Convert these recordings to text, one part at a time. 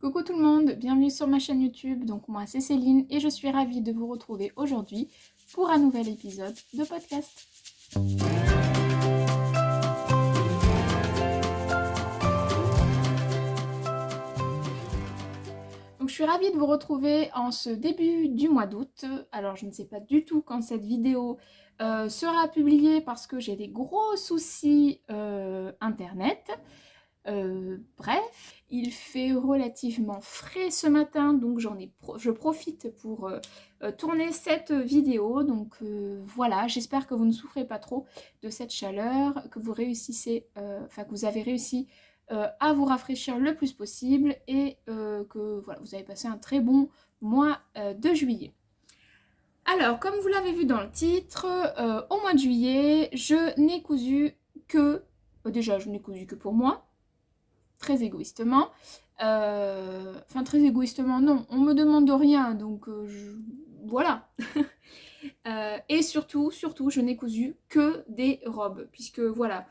Coucou tout le monde, bienvenue sur ma chaîne YouTube. Donc moi c'est Céline et je suis ravie de vous retrouver aujourd'hui pour un nouvel épisode de podcast. Donc je suis ravie de vous retrouver en ce début du mois d'août. Alors je ne sais pas du tout quand cette vidéo sera publiée parce que j'ai des gros soucis internet. Bref, il fait relativement frais ce matin, donc je profite pour tourner cette vidéo. Donc voilà, j'espère que vous ne souffrez pas trop de cette chaleur, que vous réussissez, que vous avez réussi à vous rafraîchir le plus possible et que voilà, vous avez passé un très bon mois de juillet. Alors, comme vous l'avez vu dans le titre, au mois de juillet, je n'ai cousu que... déjà, je n'ai cousu que pour moi, très égoïstement. Enfin, très égoïstement, non. On me demande rien, donc voilà. Et surtout, je n'ai cousu que des robes, puisque voilà,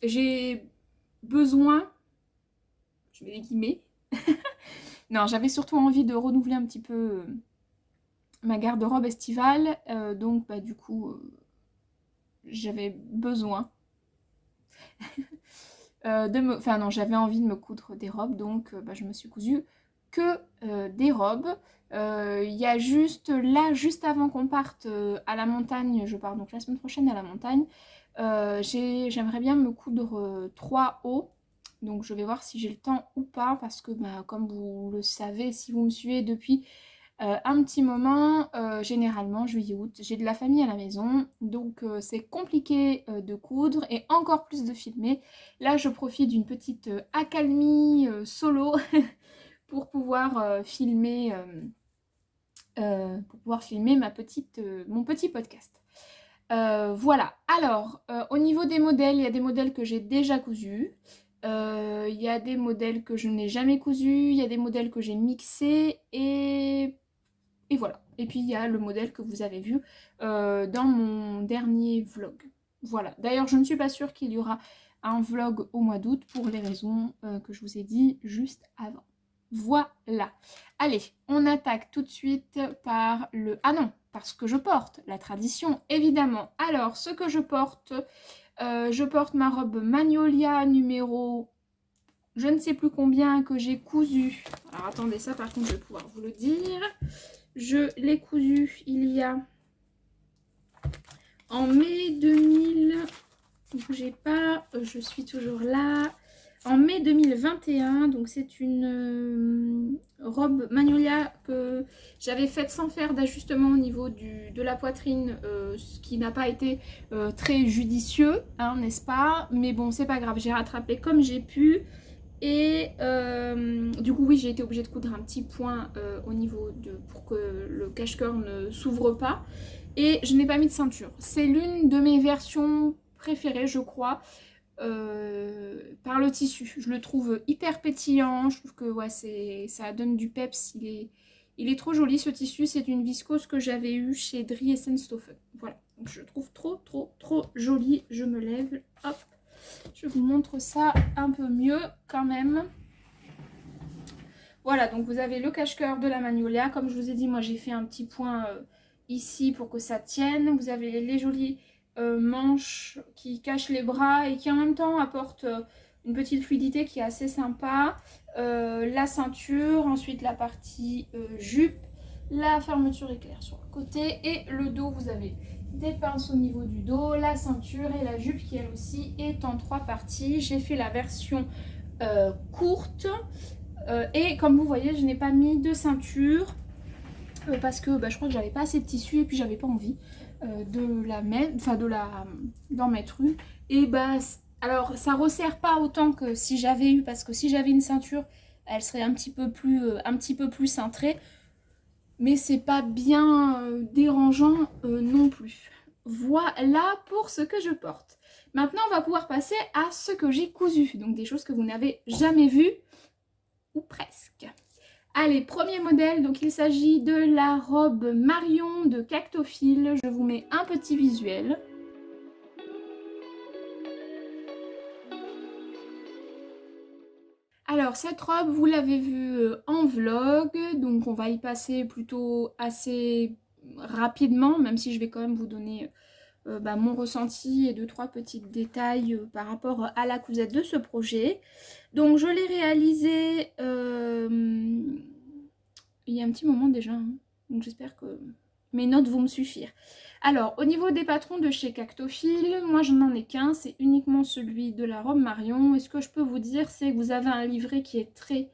j'ai besoin, je mets des guillemets, non, j'avais surtout envie de renouveler un petit peu ma garde-robe estivale, donc bah du coup, j'avais besoin j'avais envie de me coudre des robes, donc je me suis cousu que des robes. Il y a juste là, juste avant qu'on parte à la montagne, je pars donc la semaine prochaine à la montagne, j'aimerais bien me coudre 3 hauts. Donc je vais voir si j'ai le temps ou pas, parce que comme vous le savez, si vous me suivez depuis un petit moment, généralement juillet-août, j'ai de la famille à la maison, donc c'est compliqué de coudre et encore plus de filmer. Là je profite d'une petite accalmie solo pour pouvoir filmer mon petit podcast. Voilà, alors au niveau des modèles, il y a des modèles que j'ai déjà cousus. Il y a des modèles que je n'ai jamais cousus, il y a des modèles que j'ai mixés et voilà. Et puis il y a le modèle que vous avez vu dans mon dernier vlog. Voilà. D'ailleurs, je ne suis pas sûre qu'il y aura un vlog au mois d'août pour les raisons que je vous ai dit juste avant. Voilà. Allez, on attaque tout de suite par le... Ah non, parce que je porte, la tradition, évidemment. Alors, ce que je porte ma robe Magnolia numéro... Je ne sais plus combien que j'ai cousu. Alors attendez, ça par contre, je vais pouvoir vous le dire. Je l'ai cousu il y a en mai 2000, ne bougez pas, je suis toujours là, en mai 2021, donc c'est une robe Magnolia que j'avais faite sans faire d'ajustement au niveau de la poitrine, ce qui n'a pas été très judicieux, hein, n'est-ce pas? Mais bon, c'est pas grave, j'ai rattrapé comme j'ai pu. Et du coup oui, j'ai été obligée de coudre un petit point au niveau pour que le cache-cœur ne s'ouvre pas. Et je n'ai pas mis de ceinture. C'est l'une de mes versions préférées, je crois, par le tissu. Je le trouve hyper pétillant, je trouve que ouais, ça donne du peps. Il est trop joli ce tissu, c'est une viscose que j'avais eue chez Dries Essenstoffen. Voilà, donc je le trouve trop joli. Je me lève, hop. Je vous montre ça un peu mieux quand même. Voilà, donc vous avez le cache-cœur de la Magnolia. Comme je vous ai dit, moi j'ai fait un petit point ici pour que ça tienne. Vous avez les jolies manches qui cachent les bras et qui en même temps apportent une petite fluidité qui est assez sympa. La ceinture, ensuite la partie jupe, la fermeture éclair sur le côté et le dos, vous avez des pinces au niveau du dos, la ceinture et la jupe qui elle aussi est en 3 parties. J'ai fait la version courte et comme vous voyez, je n'ai pas mis de ceinture parce que je crois que j'avais pas assez de tissu et puis j'avais pas envie de la mettre, d'en mettre une. Et alors ça resserre pas autant que si j'avais eu, parce que si j'avais une ceinture, elle serait un petit peu plus cintrée. Mais c'est pas bien dérangeant non plus. Voilà pour ce que je porte. Maintenant, on va pouvoir passer à ce que j'ai cousu. Donc des choses que vous n'avez jamais vues, ou presque. Allez, premier modèle, donc il s'agit de la robe Marion de Cactophile. Je vous mets un petit visuel. Alors, Alors cette robe, vous l'avez vue en vlog, donc on va y passer plutôt assez rapidement, même si je vais quand même vous donner mon ressenti et 2-3 petits détails par rapport à la cousette de ce projet. Donc je l'ai réalisé il y a un petit moment déjà, hein. Donc j'espère que mes notes vont me suffire. Alors au niveau des patrons de chez Cactophile, moi je n'en ai qu'un, c'est uniquement celui de la robe Marion. Et ce que je peux vous dire, c'est que vous avez un livret qui est très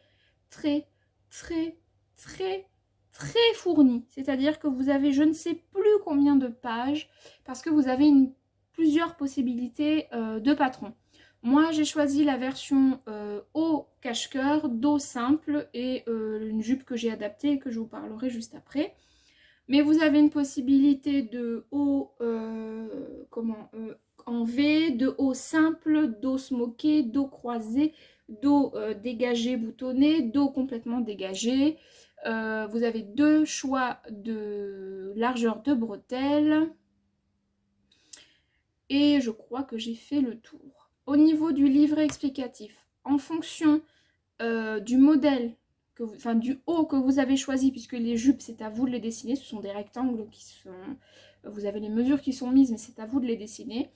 très très très très fourni. C'est-à-dire que vous avez je ne sais plus combien de pages parce que vous avez plusieurs possibilités de patrons. Moi, j'ai choisi la version haut cache-cœur, dos simple et une jupe que j'ai adaptée et que je vous parlerai juste après. Mais vous avez une possibilité de haut en V, de haut simple, dos smoké, dos croisé, dos dégagé boutonné, dos complètement dégagé. Vous avez 2 choix de largeur de bretelles. Et je crois que j'ai fait le tour. Au niveau du livret explicatif, en fonction du modèle, du haut que vous avez choisi, puisque les jupes, c'est à vous de les dessiner, ce sont des rectangles qui sont... Vous avez les mesures qui sont mises, mais c'est à vous de les dessiner.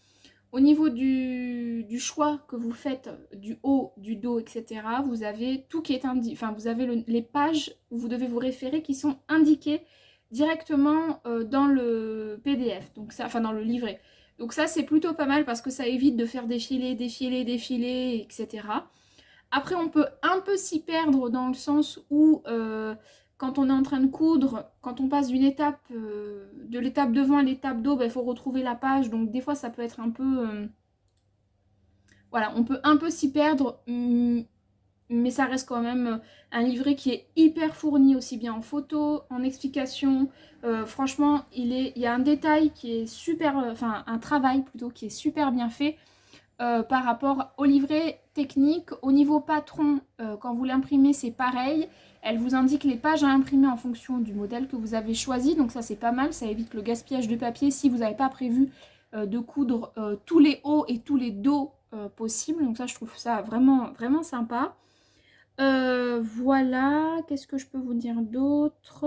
Au niveau du choix que vous faites, du haut, du dos, etc., vous avez tout qui est indiqué, enfin vous avez les pages où vous devez vous référer qui sont indiquées directement dans le PDF, donc ça, enfin dans le livret. Donc ça c'est plutôt pas mal parce que ça évite de faire défiler, défiler, défiler, etc. Après on peut un peu s'y perdre dans le sens où quand on est en train de coudre, quand on passe d'une étape, de l'étape devant à l'étape d'eau, il faut retrouver la page. Donc des fois ça peut être un peu... voilà, on peut un peu s'y perdre, mais ça reste quand même un livret qui est hyper fourni, aussi bien en photo, en explication. Franchement, il y a un détail qui est super... enfin, un travail plutôt qui est super bien fait. Par rapport au livret technique. Au niveau patron, quand vous l'imprimez, c'est pareil. Elle vous indique les pages à imprimer en fonction du modèle que vous avez choisi. Donc ça, c'est pas mal. Ça évite le gaspillage de papier si vous n'avez pas prévu de coudre tous les hauts et tous les dos possibles. Donc ça, je trouve ça vraiment, vraiment sympa. Voilà. Qu'est-ce que je peux vous dire d'autre ?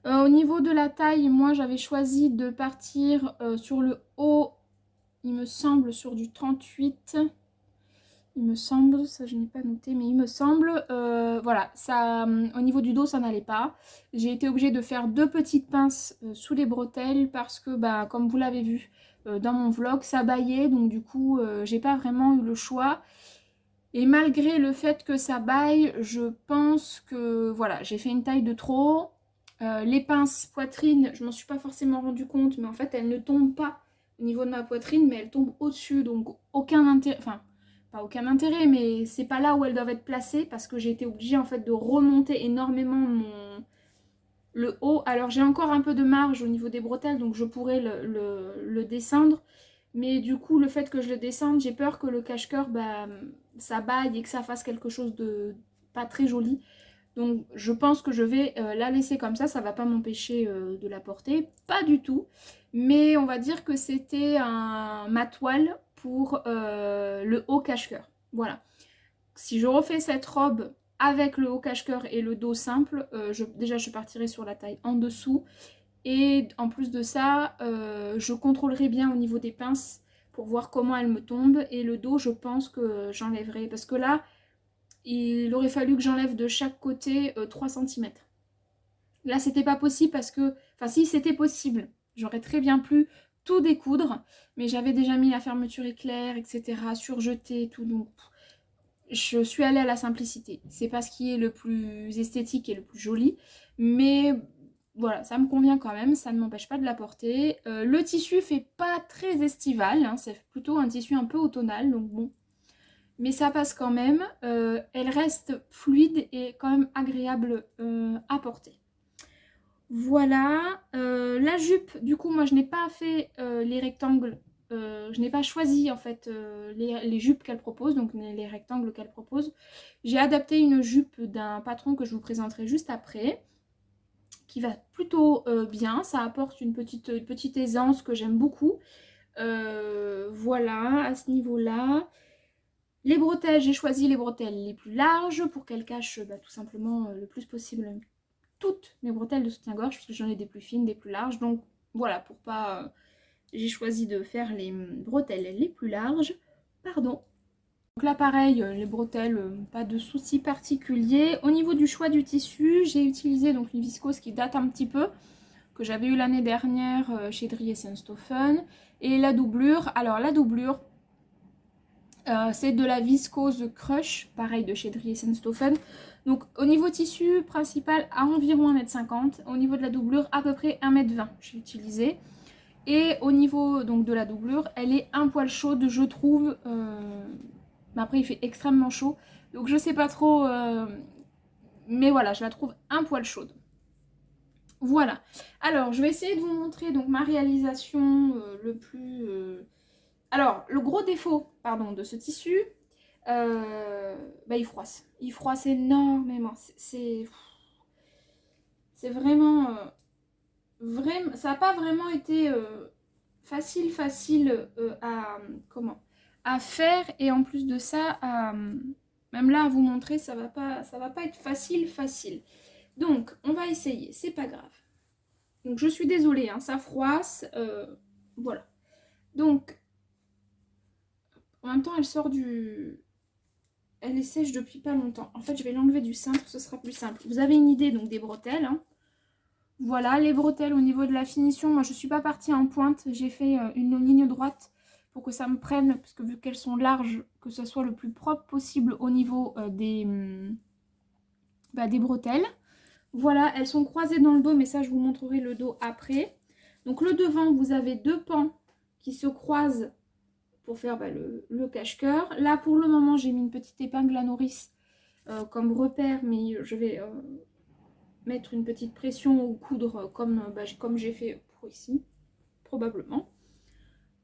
Au niveau de la taille, moi, j'avais choisi de partir sur le haut. Il me semble sur du 38, il me semble, ça je n'ai pas noté, mais il me semble, voilà, ça, au niveau du dos ça n'allait pas. J'ai été obligée de faire 2 petites pinces sous les bretelles parce que, bah, comme vous l'avez vu dans mon vlog, ça baillait, donc du coup j'ai pas vraiment eu le choix. Et malgré le fait que ça baille, je pense que, voilà, j'ai fait une taille de trop. Les pinces poitrine, je m'en suis pas forcément rendu compte, mais en fait elles ne tombent pas au niveau de ma poitrine, mais elles tombent au-dessus, donc aucun intérêt, enfin pas aucun intérêt, mais c'est pas là où elles doivent être placées parce que j'ai été obligée en fait de remonter énormément le haut. Alors j'ai encore un peu de marge au niveau des bretelles, donc je pourrais le descendre, mais du coup le fait que je le descende, j'ai peur que le cache-cœur, bah, ça baille et que ça fasse quelque chose de pas très joli. Donc je pense que je vais la laisser comme ça va pas m'empêcher de la porter, pas du tout. Mais on va dire que c'était ma toile pour le haut cache-cœur. Voilà. Si je refais cette robe avec le haut cache-cœur et le dos simple, déjà je partirai sur la taille en dessous. Et en plus de ça, je contrôlerai bien au niveau des pinces pour voir comment elles me tombent. Et le dos, je pense que j'enlèverai. Parce que là, il aurait fallu que j'enlève de chaque côté 3 cm. Là, c'était pas possible parce que... Enfin, si, c'était possible. J'aurais très bien pu tout découdre. Mais j'avais déjà mis la fermeture éclair, etc. surjeté, tout. Donc, je suis allée à la simplicité. C'est pas ce qui est le plus esthétique et le plus joli. Mais voilà, ça me convient quand même. Ça ne m'empêche pas de la porter. Le tissu fait pas très estival. Hein, c'est plutôt un tissu un peu automnal. Donc bon... Mais ça passe quand même, elle reste fluide et quand même agréable à porter. Voilà, la jupe, du coup moi je n'ai pas fait les rectangles, je n'ai pas choisi en fait les jupes qu'elle propose, donc les rectangles qu'elle propose. J'ai adapté une jupe d'un patron que je vous présenterai juste après, qui va plutôt bien, ça apporte une petite aisance que j'aime beaucoup. Voilà, à ce niveau-là. Les bretelles, j'ai choisi les bretelles les plus larges pour qu'elles cachent tout simplement le plus possible toutes mes bretelles de soutien-gorge, parce que j'en ai des plus fines, des plus larges. Donc voilà, pour pas... j'ai choisi de faire les bretelles les plus larges. Pardon. Donc là pareil, les bretelles, pas de souci particulier. Au niveau du choix du tissu, j'ai utilisé donc une viscose qui date un petit peu, que j'avais eu l'année dernière chez Dries & Stoffen. Et la doublure, alors la doublure, c'est de la viscose Crush, pareil de chez Dries & Stoffen. Donc au niveau tissu principal, à environ 1,50 m. Au niveau de la doublure, à peu près 1,20 m j'ai utilisé. Et au niveau donc de la doublure, elle est un poil chaude, je trouve. Mais après, il fait extrêmement chaud. Donc je sais pas trop. Mais voilà, je la trouve un poil chaude. Voilà. Alors, je vais essayer de vous montrer donc ma réalisation le plus... Alors, le gros défaut, pardon, de ce tissu, il froisse. Il froisse énormément. C'est vraiment... vraiment... Ça n'a pas vraiment été facile à faire. Et en plus de ça, même là, à vous montrer, ça va pas être facile. Donc, on va essayer. C'est pas grave. Donc, je suis désolée, hein, ça froisse. Voilà. Donc, en même temps, elle sort du... Elle est sèche depuis pas longtemps. En fait, je vais l'enlever du cintre, ce sera plus simple. Vous avez une idée donc des bretelles. Hein. Voilà, les bretelles au niveau de la finition. Moi, je ne suis pas partie en pointe. J'ai fait une ligne droite pour que ça me prenne, parce que vu qu'elles sont larges, que ce soit le plus propre possible au niveau des bretelles. Voilà, elles sont croisées dans le dos, mais ça, je vous montrerai le dos après. Donc, le devant, vous avez deux pans qui se croisent pour faire le cache-cœur. Là, pour le moment, j'ai mis une petite épingle à nourrice comme repère, mais je vais mettre une petite pression ou coudre comme j'ai fait pour ici, probablement.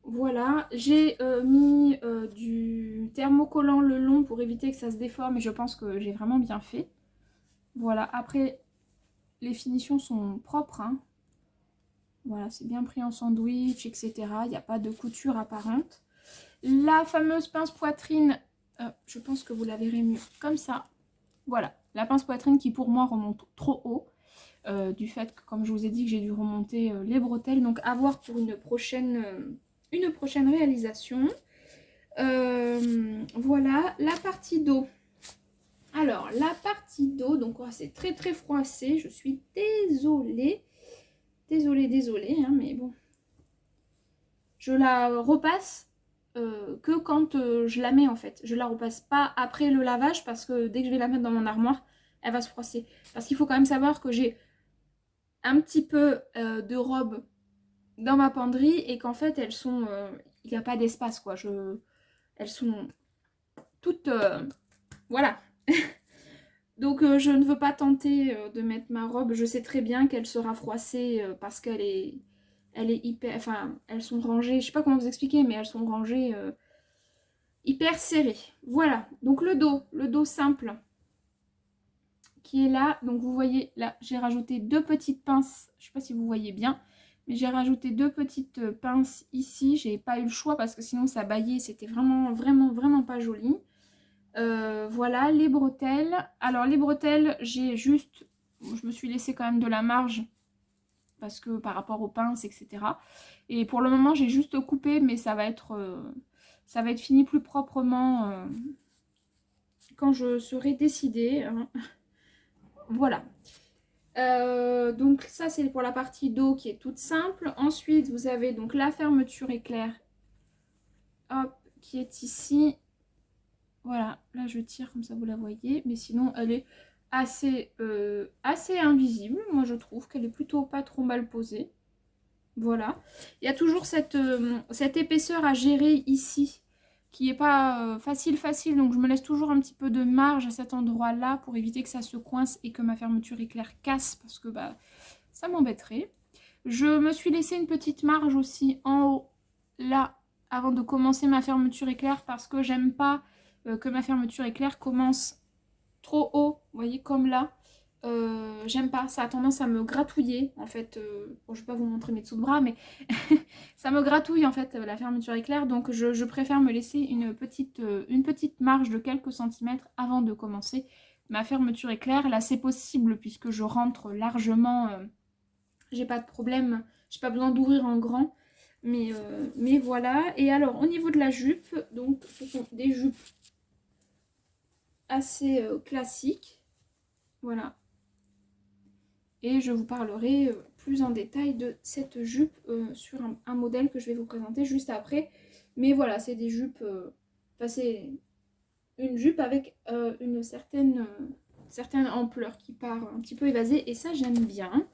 Voilà, j'ai mis du thermocollant le long pour éviter que ça se déforme, et je pense que j'ai vraiment bien fait. Voilà, après, les finitions sont propres, hein. Voilà, c'est bien pris en sandwich, etc. Il n'y a pas de couture apparente. La fameuse pince poitrine, je pense que vous la verrez mieux comme ça. Voilà, la pince poitrine qui pour moi remonte trop haut. Du fait que, comme je vous ai dit, que j'ai dû remonter les bretelles. Donc à voir pour une prochaine réalisation. Voilà, la partie dos. Alors, la partie dos, donc c'est très froissé. Je suis désolée. Désolée, hein, mais bon. Je la repasse que quand je la mets en fait. Je la repasse pas après le lavage parce que dès que je vais la mettre dans mon armoire, elle va se froisser. Parce qu'il faut quand même savoir que j'ai un petit peu de robe dans ma penderie et qu'en fait elles sont... il n'y a pas d'espace quoi. Elles sont toutes... voilà. Donc je ne veux pas tenter de mettre ma robe. Je sais très bien qu'elle sera froissée parce qu'elle est... Elle est hyper... Enfin, elles sont rangées. Je sais pas comment vous expliquer, mais elles sont rangées hyper serrées. Voilà. Donc le dos simple qui est là. Donc vous voyez, là, j'ai rajouté deux petites pinces. Je sais pas si vous voyez bien. Mais j'ai rajouté deux petites pinces ici. J'ai pas eu le choix parce que sinon ça baillait. C'était vraiment pas joli. Voilà, les bretelles. Alors les bretelles, j'ai juste... Je me suis laissé quand même de la marge parce que par rapport aux pinces, etc. Et pour le moment, j'ai juste coupé, mais ça va être fini plus proprement quand je serai décidée. Hein. Voilà. Donc ça, c'est pour la partie dos qui est toute simple. Ensuite, vous avez donc la fermeture éclair, hop, qui est ici. Voilà, là je tire comme ça vous la voyez, mais sinon elle est assez invisible. Moi je trouve qu'elle est plutôt pas trop mal posée. Voilà. Il y a toujours cette épaisseur à gérer ici qui n'est pas facile, donc je me laisse toujours un petit peu de marge à cet endroit-là pour éviter que ça se coince et que ma fermeture éclair casse parce que ça m'embêterait. Je me suis laissé une petite marge aussi en haut, là, avant de commencer ma fermeture éclair parce que j'aime pas que ma fermeture éclair commence trop haut, vous voyez, comme là. j'aime pas, ça a tendance à me gratouiller en fait. Bon, je vais pas vous montrer mes dessous de bras, mais ça me gratouille en fait la fermeture éclair, donc je préfère me laisser une petite marge de quelques centimètres avant de commencer ma fermeture éclair. Là c'est possible puisque je rentre largement, j'ai pas de problème, j'ai pas besoin d'ouvrir en grand, mais voilà. Et alors au niveau de la jupe, donc ce sont des jupes assez classiques, voilà. Et je vous parlerai plus en détail de cette jupe sur un modèle que je vais vous présenter juste après. Mais voilà, c'est des jupes, enfin c'est une jupe avec une certaine ampleur qui part un petit peu évasée et ça j'aime bien.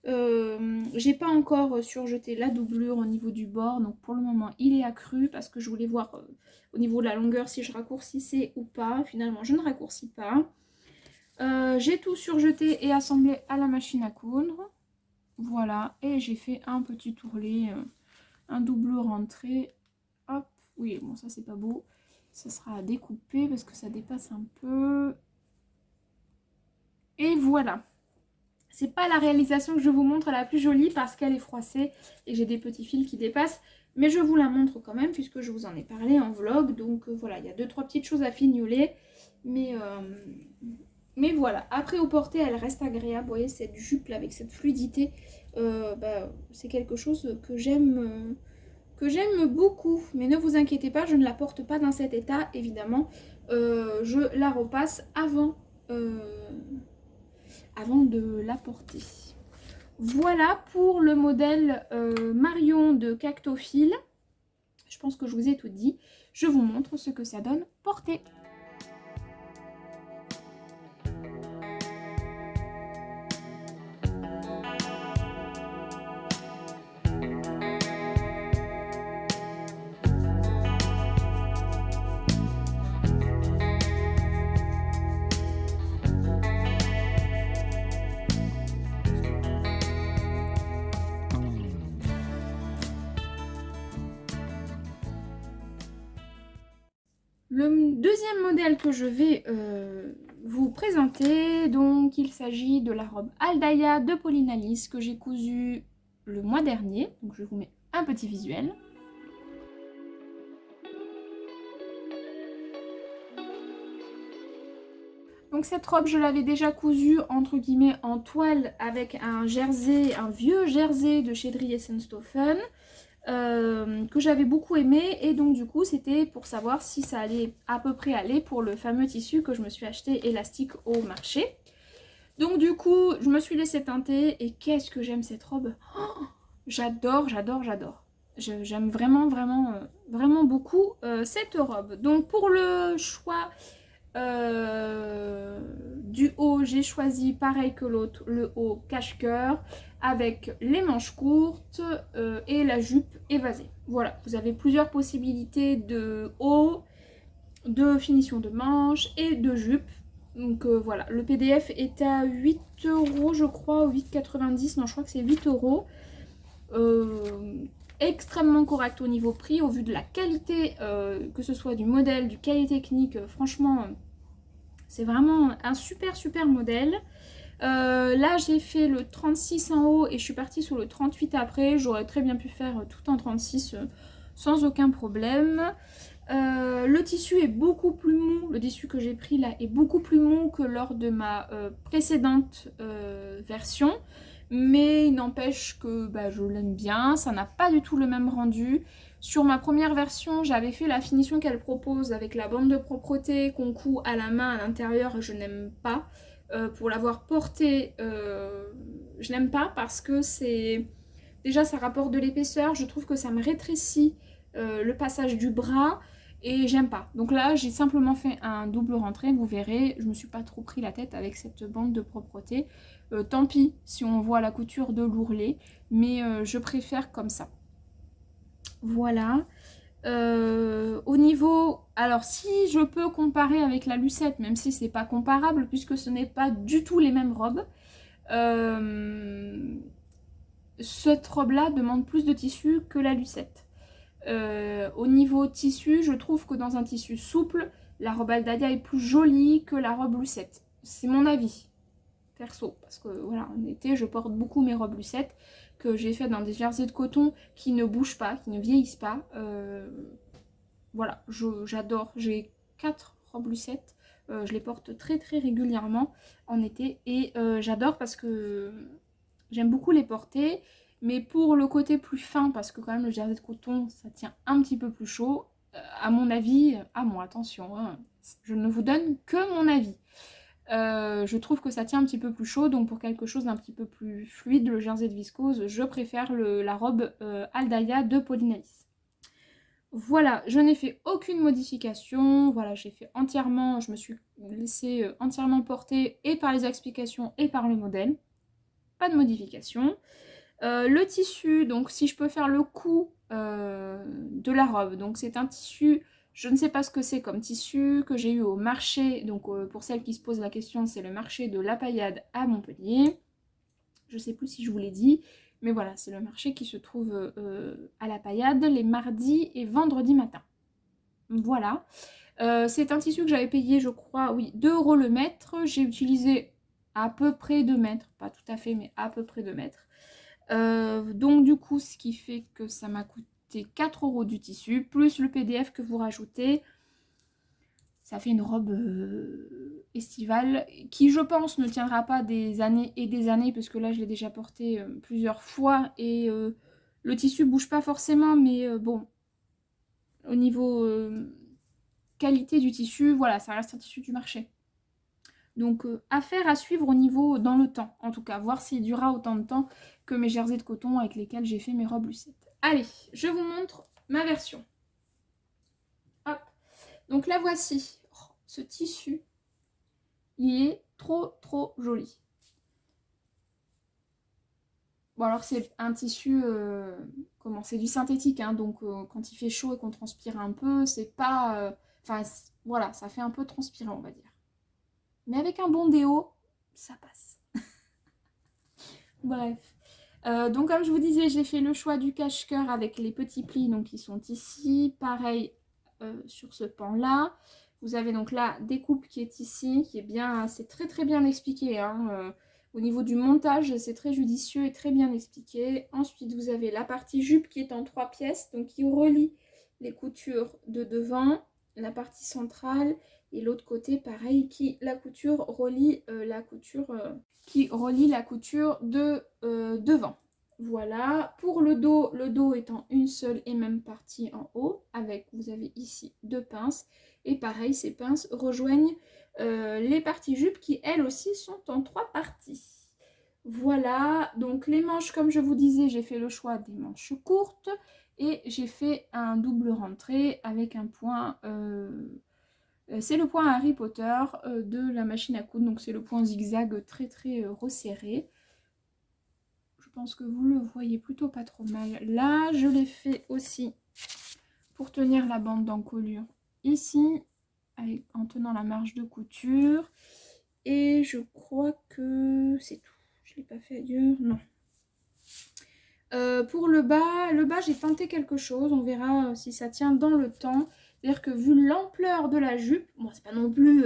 J'ai pas encore surjeté la doublure au niveau du bord, donc pour le moment il est accru parce que je voulais voir au niveau de la longueur si je raccourcissais ou pas. Finalement je ne raccourcis pas. J'ai tout surjeté et assemblé à la machine à coudre. Voilà, et j'ai fait un petit ourlet, un double rentré. Hop, oui, bon ça c'est pas beau. Ça sera à découper parce que ça dépasse un peu. Et voilà. C'est pas la réalisation que je vous montre la plus jolie parce qu'elle est froissée et j'ai des petits fils qui dépassent. Mais je vous la montre quand même puisque je vous en ai parlé en vlog. Donc voilà, il y a 2-3 petites choses à fignoler. Mais voilà, après au porté elle reste agréable, vous voyez cette jupe là avec cette fluidité, c'est quelque chose que j'aime beaucoup. Mais ne vous inquiétez pas, je ne la porte pas dans cet état évidemment, je la repasse avant de la porter. Voilà pour le modèle Marion de Cactophile, je pense que je vous ai tout dit, je vous montre ce que ça donne porté. Le deuxième modèle que je vais vous présenter, donc il s'agit de la robe Aldaïa de Pauline Alice que j'ai cousue le mois dernier. Donc je vous mets un petit visuel. Donc cette robe, je l'avais déjà cousue entre guillemets en toile avec un jersey, un vieux jersey de chez Dries & Stoffen. Que j'avais beaucoup aimé et donc du coup c'était pour savoir si ça allait à peu près aller pour le fameux tissu que je me suis acheté élastique au marché. Donc du coup je me suis laissée teinter et qu'est-ce que j'aime cette robe, oh, j'adore. J'aime vraiment beaucoup cette robe. Donc pour le choix du haut, j'ai choisi pareil que l'autre, le haut cache-cœur avec les manches courtes et la jupe évasée. Voilà, vous avez plusieurs possibilités de haut, de finition de manches et de jupe. Donc voilà, le PDF est à 8 € je crois, ou 8,90 €, non je crois que c'est 8 €. Extrêmement correct au niveau prix, au vu de la qualité, que ce soit du modèle, du cahier technique, franchement c'est vraiment un super modèle. Là j'ai fait le 36 en haut et je suis partie sur le 38 après, j'aurais très bien pu faire tout en 36 sans aucun problème. Le tissu est beaucoup plus mou, le tissu que j'ai pris là est beaucoup plus mou que lors de ma précédente version. Mais il n'empêche que je l'aime bien, ça n'a pas du tout le même rendu. Sur ma première version, j'avais fait la finition qu'elle propose avec la bande de propreté qu'on coud à la main à l'intérieur, je n'aime pas. Pour l'avoir porté, je n'aime pas parce que c'est... Déjà ça rapporte de l'épaisseur, je trouve que ça me rétrécit le passage du bras et j'aime pas. Donc là j'ai simplement fait un double rentré, vous verrez, je me suis pas trop pris la tête avec cette bande de propreté. Tant pis si on voit la couture de l'ourlet, mais je préfère comme ça. Voilà. Au niveau... Alors si je peux comparer avec la Lucette, même si c'est pas comparable puisque ce n'est pas du tout les mêmes robes, cette robe là demande plus de tissu que la Lucette. Au niveau tissu, je trouve que dans un tissu souple, la robe Aldaïa est plus jolie que la robe Lucette. C'est mon avis perso, parce que voilà, en été, je porte beaucoup mes robes Lucette, que j'ai fait dans des jerseys de coton qui ne bougent pas, qui ne vieillissent pas. Voilà, j'adore. J'ai 4 robes Lucette. Je les porte très très régulièrement en été. Et j'adore parce que j'aime beaucoup les porter. Mais pour le côté plus fin, parce que quand même le jersey de coton, ça tient un petit peu plus chaud. À mon avis, à moi, attention, hein, je ne vous donne que mon avis. Je trouve que ça tient un petit peu plus chaud, donc pour quelque chose d'un petit peu plus fluide, le jersey de viscose, je préfère la robe Aldaïa de Pauline Alice. Voilà, je n'ai fait aucune modification, voilà, j'ai fait entièrement, je me suis laissée entièrement porter et par les explications et par le modèle. Pas de modification. Le tissu, donc si je peux faire le coup de la robe, donc c'est un tissu, je ne sais pas ce que c'est comme tissu, que j'ai eu au marché, donc pour celles qui se posent la question, c'est le marché de la Paillade à Montpellier. Je ne sais plus si je vous l'ai dit, mais voilà, c'est le marché qui se trouve à la Paillade les mardis et vendredis matin. Voilà. C'est un tissu que j'avais payé, je crois, oui, 2 € le mètre. J'ai utilisé à peu près 2 mètres, pas tout à fait, mais à peu près 2 mètres. Donc du coup, ce qui fait que ça m'a coûté 4 € du tissu, plus le PDF que vous rajoutez. Ça fait une robe estivale qui, je pense, ne tiendra pas des années et des années, parce que là, je l'ai déjà portée plusieurs fois et le tissu bouge pas forcément, mais bon, au niveau qualité du tissu, voilà, ça reste un tissu du marché. Donc, affaire à suivre au niveau dans le temps, en tout cas, voir s'il durera autant de temps que mes jerseys de coton avec lesquels j'ai fait mes robes Lucette. Allez, je vous montre ma version. Hop. Donc la voici. Oh, ce tissu, il est trop trop joli. Bon alors c'est un tissu, c'est du synthétique, hein, donc quand il fait chaud et qu'on transpire un peu, c'est pas... Enfin voilà, ça fait un peu transpirer on va dire. Mais avec un bon déo, ça passe. Bref. Donc comme je vous disais, j'ai fait le choix du cache-cœur avec les petits plis donc, qui sont ici. Pareil sur ce pan-là. Vous avez donc la découpe qui est ici, qui est bien, c'est très très bien expliqué. Hein, au niveau du montage, c'est très judicieux et très bien expliqué. Ensuite, vous avez la partie jupe qui est en 3 pièces, donc qui relie les coutures de devant, la partie centrale et l'autre côté, pareil, qui la couture relie qui relie la couture de devant. Voilà, pour le dos étant une seule et même partie en haut, avec, vous avez ici 2 pinces, et pareil, ces pinces rejoignent les parties jupes qui, elles aussi, sont en 3 parties. Voilà, donc les manches, comme je vous disais, j'ai fait le choix des manches courtes, et j'ai fait un double rentré avec un point... c'est le point Harry Potter de la machine à coudre, donc c'est le point zigzag très très resserré. Je pense que vous le voyez plutôt pas trop mal. Là, je l'ai fait aussi pour tenir la bande d'encolure ici, en tenant la marge de couture. Et je crois que c'est tout. Je ne l'ai pas fait ailleurs, non. Pour le bas j'ai tenté quelque chose. On verra si ça tient dans le temps. C'est-à-dire que vu l'ampleur de la jupe, bon c'est pas non plus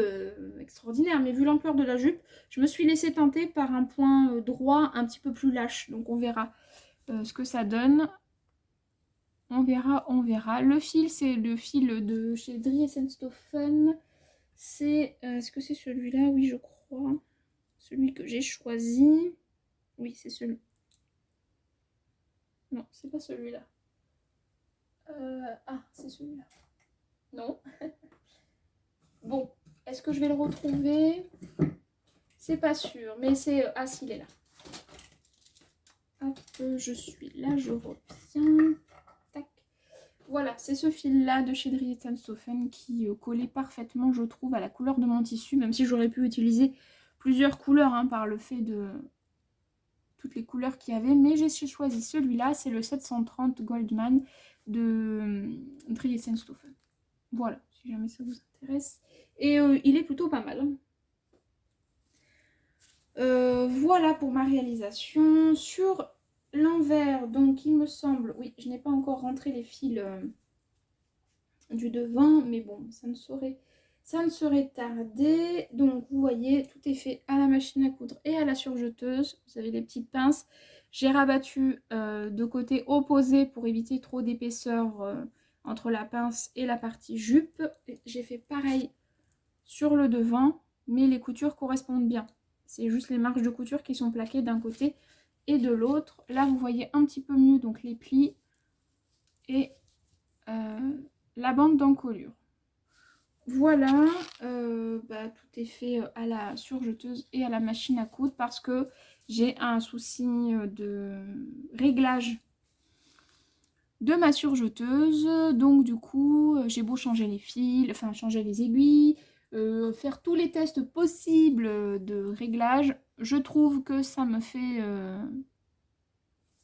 extraordinaire, mais vu l'ampleur de la jupe, je me suis laissée tenter par un point droit un petit peu plus lâche. Donc on verra ce que ça donne. On verra, on verra. Le fil, c'est le fil de chez Dries & Stoffen. C'est, est-ce que c'est celui-là? Oui, je crois. Celui que j'ai choisi. Oui, c'est celui. Non, c'est pas celui-là. Ah, c'est celui-là. Non. Bon, est-ce que je vais le retrouver? C'est pas sûr, mais c'est... Ah, s'il est là. Hop, je suis là, je reviens. Tac. Voilà, c'est ce fil-là de chez Dries & Stoffen qui collait parfaitement, je trouve, à la couleur de mon tissu, même si j'aurais pu utiliser plusieurs couleurs hein, par le fait de toutes les couleurs qu'il y avait, mais j'ai choisi celui-là, c'est le 730 Goldman de Dries & Stoffen. Voilà, si jamais ça vous intéresse. Et il est plutôt pas mal. Voilà pour ma réalisation. Sur l'envers, donc il me semble... Oui, je n'ai pas encore rentré les fils du devant, mais bon, ça ne saurait ça ne serait tardé. Donc vous voyez, tout est fait à la machine à coudre et à la surjeteuse. Vous avez les petites pinces. J'ai rabattu de côté opposé pour éviter trop d'épaisseur entre la pince et la partie jupe. J'ai fait pareil sur le devant, mais les coutures correspondent bien. C'est juste les marges de couture qui sont plaquées d'un côté et de l'autre. Là, vous voyez un petit peu mieux donc les plis et la bande d'encolure. Voilà, tout est fait à la surjeteuse et à la machine à coudre parce que j'ai un souci de réglage de ma surjeteuse. Donc du coup, j'ai beau changer les fils, enfin changer les aiguilles, faire tous les tests possibles de réglage, je trouve que ça me fait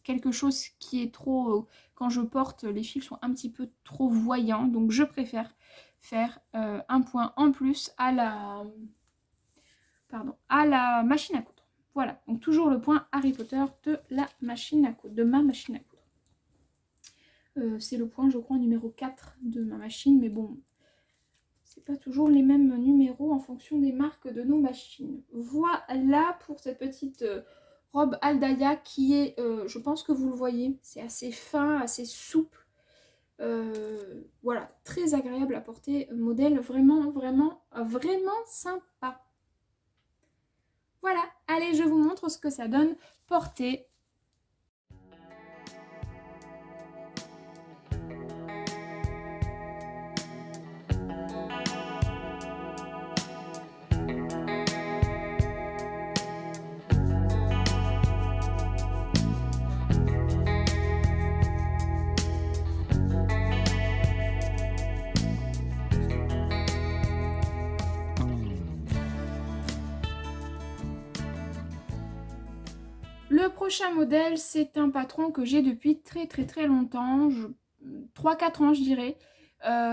quelque chose qui est trop... quand je porte, les fils sont un petit peu trop voyants, donc je préfère faire un point en plus à la machine à coudre. Voilà, donc toujours le point Harry Potter de la machine à coudre, de ma machine à coudre. C'est le point, je crois, numéro 4 de ma machine, mais bon, c'est pas toujours les mêmes numéros en fonction des marques de nos machines. Voilà pour cette petite robe Aldaya qui est, je pense que vous le voyez, c'est assez fin, assez souple. Voilà, très agréable à porter, modèle vraiment, vraiment, vraiment sympa. Voilà, allez, je vous montre ce que ça donne porté. Le prochain modèle, c'est un patron que j'ai depuis très longtemps, 3-4 ans je dirais.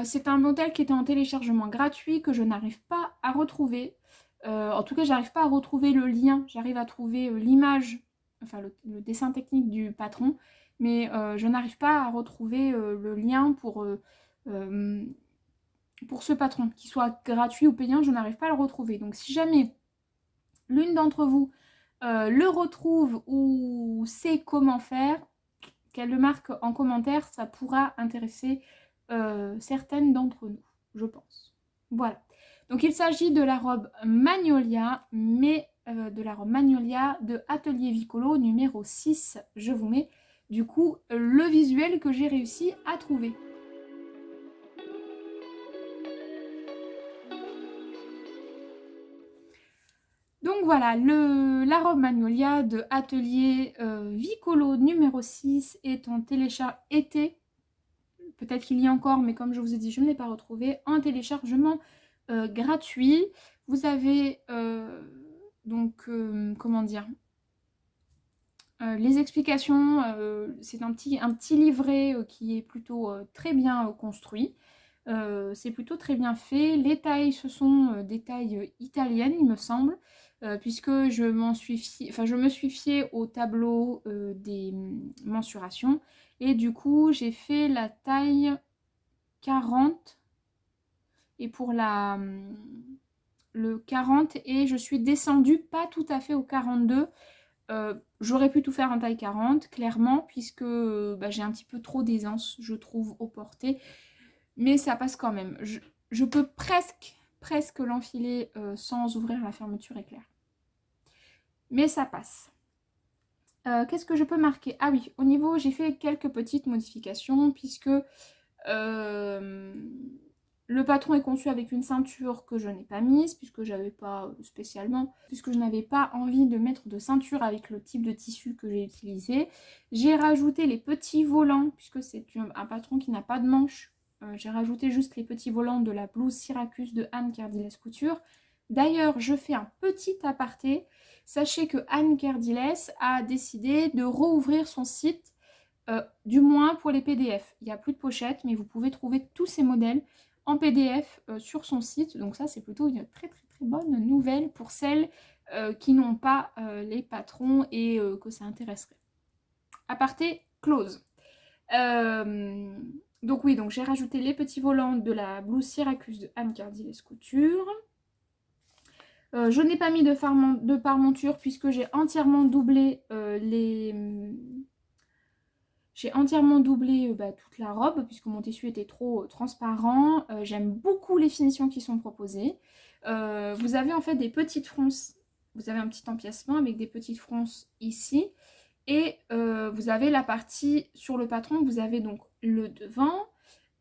C'est un modèle qui était en téléchargement gratuit que je n'arrive pas à retrouver. En tout cas, j'arrive pas à retrouver le lien. J'arrive à trouver l'image, enfin le dessin technique du patron, mais je n'arrive pas à retrouver le lien pour ce patron. Qu'il soit gratuit ou payant, je n'arrive pas à le retrouver. Donc si jamais l'une d'entre vous le retrouve ou sait comment faire, qu'elle le marque en commentaire, ça pourra intéresser certaines d'entre nous, je pense. Voilà. Donc il s'agit de la robe Magnolia, mais de la robe Magnolia de Atelier Vicolo numéro 6. Je vous mets du coup le visuel que j'ai réussi à trouver. Donc voilà, la robe Magnolia de Atelier Vicolo numéro 6 est en téléchargement été. Peut-être qu'il y a encore, mais comme je vous ai dit, je ne l'ai pas retrouvé. En téléchargement gratuit. Vous avez comment dire, les explications. C'est un petit livret qui est plutôt très bien construit. C'est plutôt très bien fait. Les tailles, ce sont des tailles italiennes, il me semble, puisque je me suis fiée au tableau des mensurations. Et du coup, j'ai fait la taille 40 et pour le 40 et je suis descendue pas tout à fait au 42. J'aurais pu tout faire en taille 40, clairement, puisque j'ai un petit peu trop d'aisance, je trouve, au porté. Mais ça passe quand même. Je peux presque l'enfiler sans ouvrir la fermeture éclair. Mais ça passe. Qu'est-ce que je peux marquer? Ah oui, au niveau, j'ai fait quelques petites modifications, puisque le patron est conçu avec une ceinture que je n'ai pas mise, puisque je n'avais pas envie de mettre de ceinture avec le type de tissu que j'ai utilisé. J'ai rajouté les petits volants, puisque c'est un patron qui n'a pas de manches. J'ai rajouté juste les petits volants de la blouse Syracuse de Anne Cardilès Couture. D'ailleurs, je fais un petit aparté. Sachez que Anne Cardilès a décidé de rouvrir son site, du moins pour les PDF. Il n'y a plus de pochette, mais vous pouvez trouver tous ces modèles en PDF sur son site. Donc ça, c'est plutôt une très bonne nouvelle pour celles qui n'ont pas les patrons et que ça intéresserait. Aparté close. Donc oui, donc j'ai rajouté les petits volants de la blouse Syracuse de Anne Cardilès Couture. Je n'ai pas mis de parmenture puisque j'ai entièrement doublé J'ai entièrement doublé toute la robe puisque mon tissu était trop transparent. J'aime beaucoup les finitions qui sont proposées. Vous avez en fait des petites fronces. Vous avez un petit empiècement avec des petites fronces ici. Et vous avez la partie sur le patron, vous avez donc le devant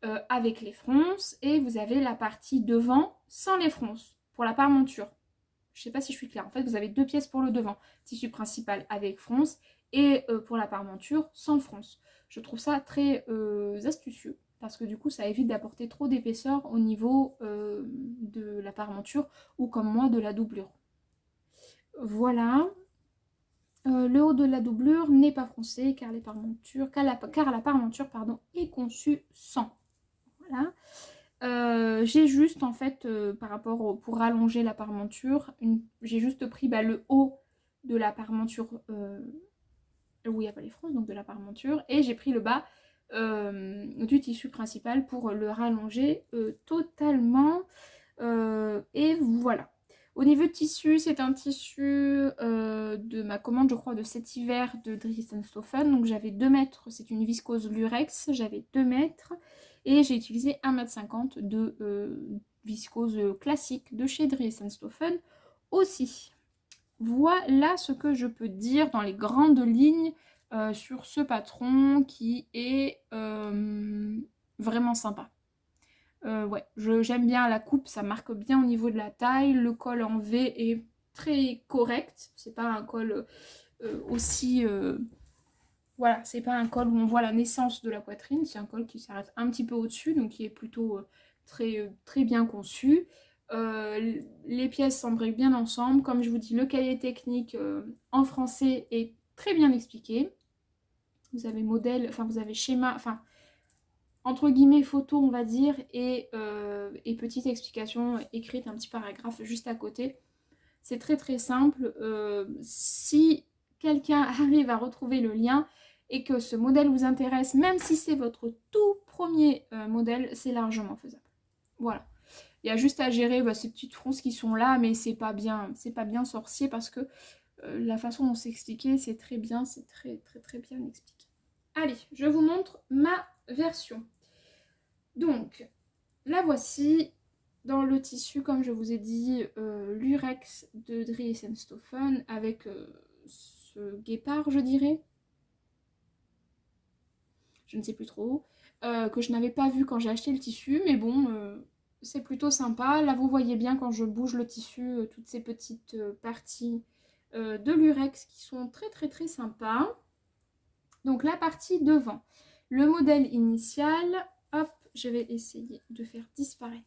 avec les fronces. Et vous avez la partie devant sans les fronces pour la parmenture. Je ne sais pas si je suis claire. En fait, vous avez deux pièces pour le devant. Tissu principal avec fronce et pour la parmenture sans fronce. Je trouve ça très astucieux parce que du coup, ça évite d'apporter trop d'épaisseur au niveau de la parmenture ou comme moi de la doublure. Voilà. Le haut de la doublure n'est pas froncé car la parmenture est conçue sans. Voilà. J'ai juste en fait par rapport pour rallonger la parmenture, j'ai juste pris le haut de la parmenture où il n'y a pas les fronces, donc de la parmenture, et j'ai pris le bas du tissu principal pour le rallonger totalement. Et voilà. Au niveau de tissu, c'est un tissu de ma commande, je crois, de cet hiver de Dries & Stoffen. Donc j'avais 2 mètres, c'est une viscose lurex, j'avais 2 mètres. Et j'ai utilisé 1,50 m de viscose classique de chez Dries & Stoffen aussi. Voilà ce que je peux dire dans les grandes lignes sur ce patron qui est vraiment sympa. Ouais, j'aime bien la coupe, ça marque bien au niveau de la taille. Le col en V est très correct. C'est pas un col aussi... voilà, c'est pas un col où on voit la naissance de la poitrine. C'est un col qui s'arrête un petit peu au-dessus, donc qui est plutôt très bien conçu. Les pièces s'embriquent bien ensemble. Comme je vous dis, le cahier technique en français est très bien expliqué. Vous avez modèle, enfin vous avez schéma, enfin entre guillemets photo on va dire, et petite explication écrite, un petit paragraphe juste à côté. C'est très simple. Si quelqu'un arrive à retrouver le lien et que ce modèle vous intéresse, même si c'est votre tout premier modèle, c'est largement faisable. Voilà. Il y a juste à gérer ces petites fronces qui sont là, mais c'est pas bien sorcier parce que la façon dont c'est expliqué, c'est très bien, c'est très bien expliqué. Allez, je vous montre ma version. Donc, la voici dans le tissu, comme je vous ai dit, l'Urex de Dries & Stoffen avec ce guépard, je dirais. Je ne sais plus trop. Que je n'avais pas vu quand j'ai acheté le tissu, mais bon, c'est plutôt sympa. Là, vous voyez bien quand je bouge le tissu, toutes ces petites parties de l'Urex qui sont très sympas. Donc, la partie devant. Le modèle initial, hop, je vais essayer de faire disparaître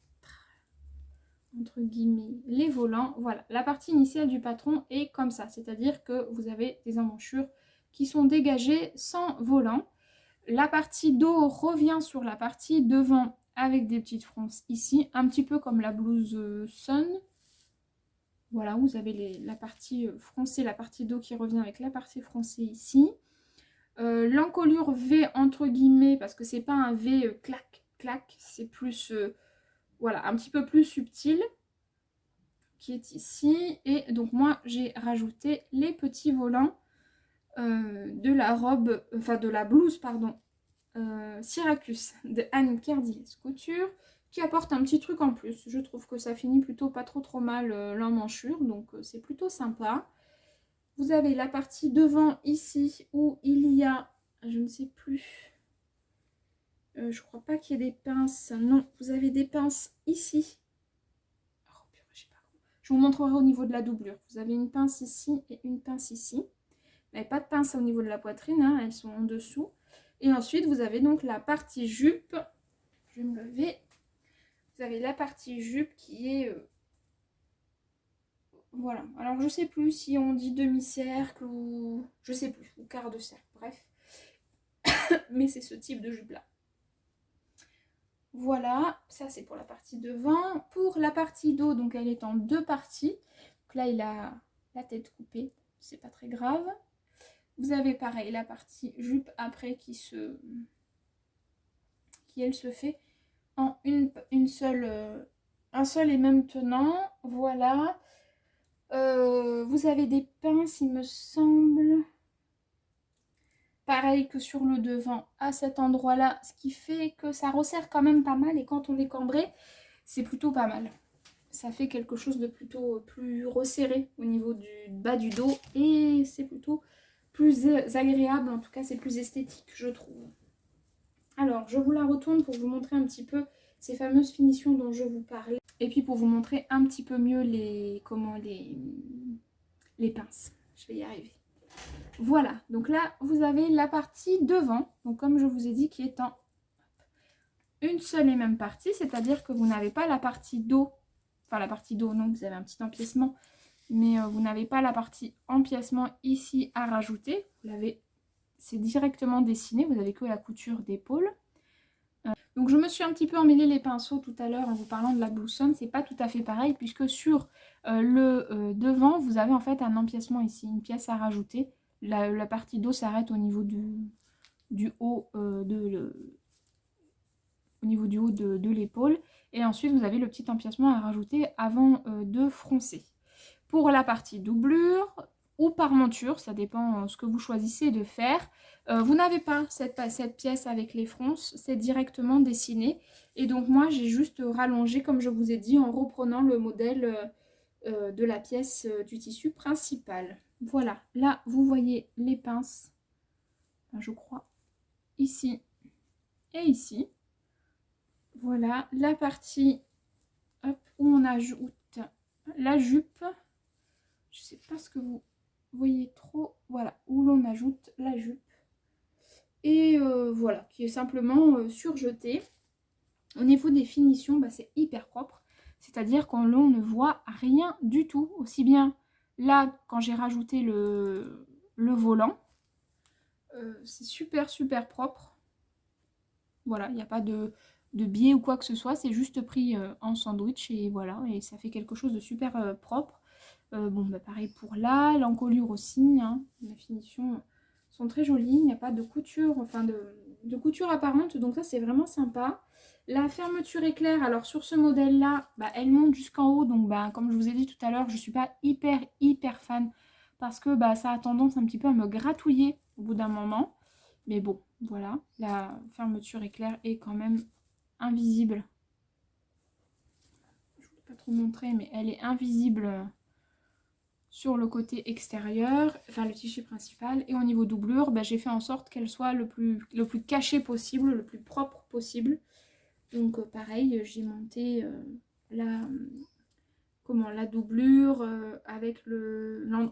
entre guillemets les volants. Voilà, la partie initiale du patron est comme ça, c'est-à-dire que vous avez des emmanchures qui sont dégagées sans volant. La partie dos revient sur la partie devant avec des petites fronces ici, un petit peu comme la blouse Sun. Voilà, vous avez la partie froncée, la partie dos qui revient avec la partie froncée ici. L'encolure V entre guillemets, parce que c'est pas un V clac clac, c'est plus voilà, un petit peu plus subtil, qui est ici. Et donc moi j'ai rajouté les petits volants de la robe, enfin de la blouse pardon, Syracuse de Anne Cardilès Couture, qui apporte un petit truc en plus. Je trouve que ça finit plutôt pas trop mal l'emmanchure, donc c'est plutôt sympa. Vous avez la partie devant ici où il y a, je ne sais plus, je crois pas qu'il y ait des pinces, non, vous avez des pinces ici. Oh, purée, je sais pas. Je vous montrerai au niveau de la doublure. Vous avez une pince ici et une pince ici. Vous n'avez pas de pince au niveau de la poitrine, hein, elles sont en dessous. Et ensuite, vous avez donc la partie jupe. Je vais me lever. Vous avez la partie jupe qui est... voilà. Alors, je sais plus si on dit demi-cercle ou... je sais plus. Ou quart de cercle. Bref. Mais c'est ce type de jupe-là. Voilà. Ça, c'est pour la partie devant. Pour la partie dos, donc elle est en 2 parties. Donc là, il a la tête coupée. C'est pas très grave. Vous avez pareil la partie jupe après qui qui elle se fait en une seule, un seul et même tenant. Voilà. Vous avez des pinces, il me semble. Pareil que sur le devant, à cet endroit-là, ce qui fait que ça resserre quand même pas mal. Et quand on est cambré, c'est plutôt pas mal. Ça fait quelque chose de plutôt plus resserré au niveau du bas du dos. Et c'est plutôt plus agréable, en tout cas c'est plus esthétique, je trouve. Alors, je vous la retourne pour vous montrer un petit peu ces fameuses finitions dont je vous parlais. Et puis pour vous montrer un petit peu mieux les pinces. Je vais y arriver. Voilà, donc là, vous avez la partie devant. Donc comme je vous ai dit, qui est en une seule et même partie. C'est-à-dire que vous n'avez pas la partie dos. Enfin, la partie dos, non, vous avez un petit empiècement. Mais vous n'avez pas la partie empiècement ici à rajouter. Vous l'avez, c'est directement dessiné. Vous n'avez que la couture d'épaule. Donc je me suis un petit peu emmêlé les pinceaux tout à l'heure en vous parlant de la bloussonne. C'est pas tout à fait pareil puisque sur le devant, vous avez en fait un empiècement ici, une pièce à rajouter. La partie dos s'arrête au niveau du haut au niveau du haut de l'épaule. Et ensuite, vous avez le petit empiècement à rajouter avant de froncer. Pour la partie doublure ou par monture, ça dépend ce que vous choisissez de faire. Vous n'avez pas cette pièce avec les fronces, c'est directement dessiné. Et donc moi, j'ai juste rallongé, comme je vous ai dit, en reprenant le modèle de la pièce du tissu principal. Voilà, là, vous voyez les pinces, enfin, je crois, ici et ici. Voilà, la partie hop, où on ajoute la jupe. Je sais pas ce que vous voyez trop. Voilà, où l'on ajoute la jupe. Et voilà, qui est simplement surjetée. Au niveau des finitions, bah, c'est hyper propre. C'est-à-dire qu'on ne voit rien du tout. Aussi bien là, quand j'ai rajouté le volant, c'est super super propre. Voilà, il n'y a pas de biais ou quoi que ce soit. C'est juste pris en sandwich et voilà. Et ça fait quelque chose de super propre. Bon, bah, pareil pour là, l'encolure aussi, hein. Les finitions sont très jolies, il n'y a pas de couture, enfin de couture apparente, donc ça c'est vraiment sympa. La fermeture éclair, alors sur ce modèle-là, bah, elle monte jusqu'en haut, donc bah, comme je vous ai dit tout à l'heure, je ne suis pas hyper fan, parce que bah, ça a tendance un petit peu à me gratouiller au bout d'un moment. Mais bon, voilà, la fermeture éclair est quand même invisible. Je ne vais pas trop montrer, mais elle est invisible sur le côté extérieur, enfin le tissu principal. Et au niveau doublure, bah, j'ai fait en sorte qu'elle soit le plus caché possible, le plus propre possible. Donc pareil, j'ai monté la doublure avec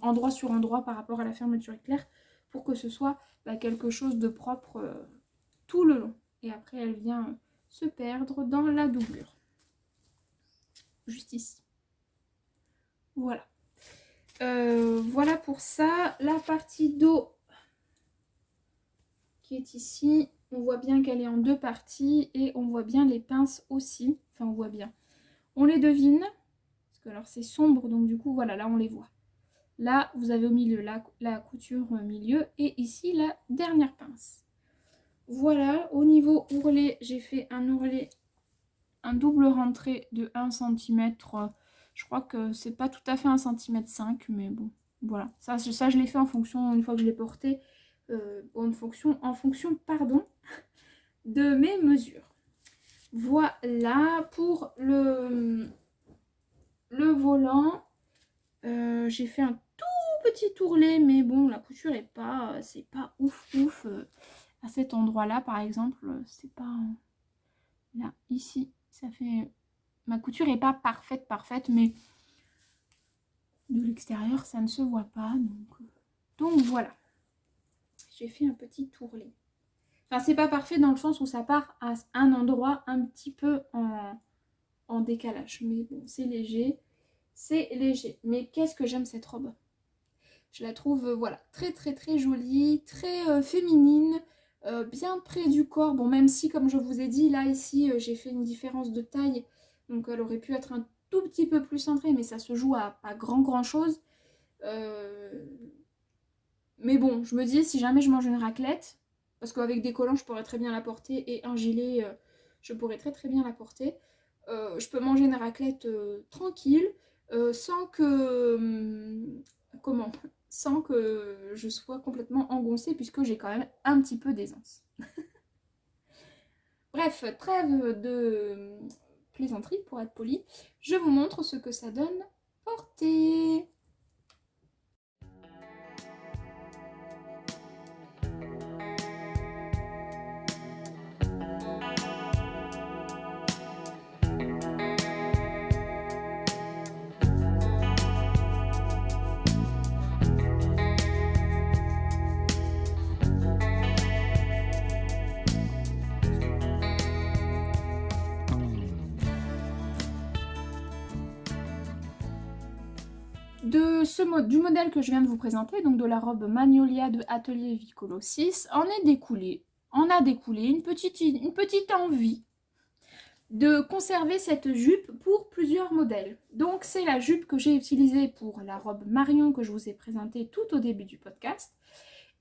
endroit sur endroit par rapport à la fermeture éclair pour que ce soit bah, quelque chose de propre tout le long. Et après elle vient se perdre dans la doublure. Juste ici. Voilà. Voilà pour ça. La partie dos qui est ici, on voit bien qu'elle est en deux parties et on voit bien les pinces aussi. Enfin, on voit bien. On les devine. Parce que alors c'est sombre, donc du coup, voilà, là on les voit. Là, vous avez au milieu la couture au milieu et ici la dernière pince. Voilà, au niveau ourlet, j'ai fait un ourlet, un double rentré de 1 cm. Je crois que c'est pas tout à fait 1,5 cm, mais bon, voilà. Ça je l'ai fait en fonction, une fois que je l'ai porté, en fonction de mes mesures. Voilà, pour le volant, j'ai fait un tout petit ourlet, mais bon, la couture est pas, c'est pas ouf. À cet endroit-là, par exemple, c'est pas... Là, ici, ça fait... Ma couture est pas parfaite, mais de l'extérieur, ça ne se voit pas. Donc voilà. J'ai fait un petit ourlet. Enfin, c'est pas parfait dans le sens où ça part à un endroit un petit peu en décalage. Mais bon, c'est léger. C'est léger. Mais qu'est-ce que j'aime cette robe. Je la trouve, voilà, très jolie, très féminine, bien près du corps. Bon, même si, comme je vous ai dit, là, ici, j'ai fait une différence de taille. Donc, elle aurait pu être un tout petit peu plus cintrée, mais ça se joue à pas grand chose. Mais bon, je me dis, si jamais je mange une raclette, parce qu'avec des collants, je pourrais très bien la porter, et un gilet, je pourrais très très bien la porter. Je peux manger une raclette tranquille, sans que... comment? Sans que je sois complètement engoncée, puisque j'ai quand même un petit peu d'aisance. Bref, trêve de plaisanterie pour être poli. Je vous montre ce que ça donne porté. Du modèle que je viens de vous présenter, donc de la robe Magnolia de Atelier Vicolo 6, en a découlé une petite envie de conserver cette jupe pour plusieurs modèles. Donc c'est la jupe que j'ai utilisée pour la robe Marion que je vous ai présentée tout au début du podcast.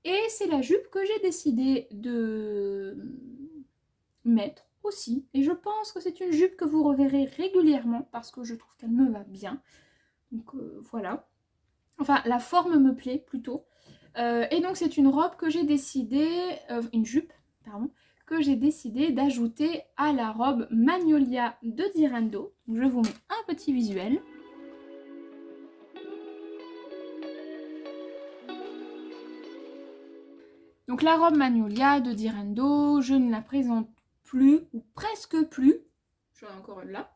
Et c'est la jupe que j'ai décidé de mettre aussi. Et je pense que c'est une jupe que vous reverrez régulièrement parce que je trouve qu'elle me va bien. Donc voilà. Enfin, la forme me plaît plutôt. Et donc c'est une robe que j'ai décidé, une jupe, pardon, que j'ai décidé d'ajouter à la robe Magnolia de Direndo. Donc, je vous mets un petit visuel. Donc la robe Magnolia de Direndo, je ne la présente plus, ou presque plus. J'en ai encore une là.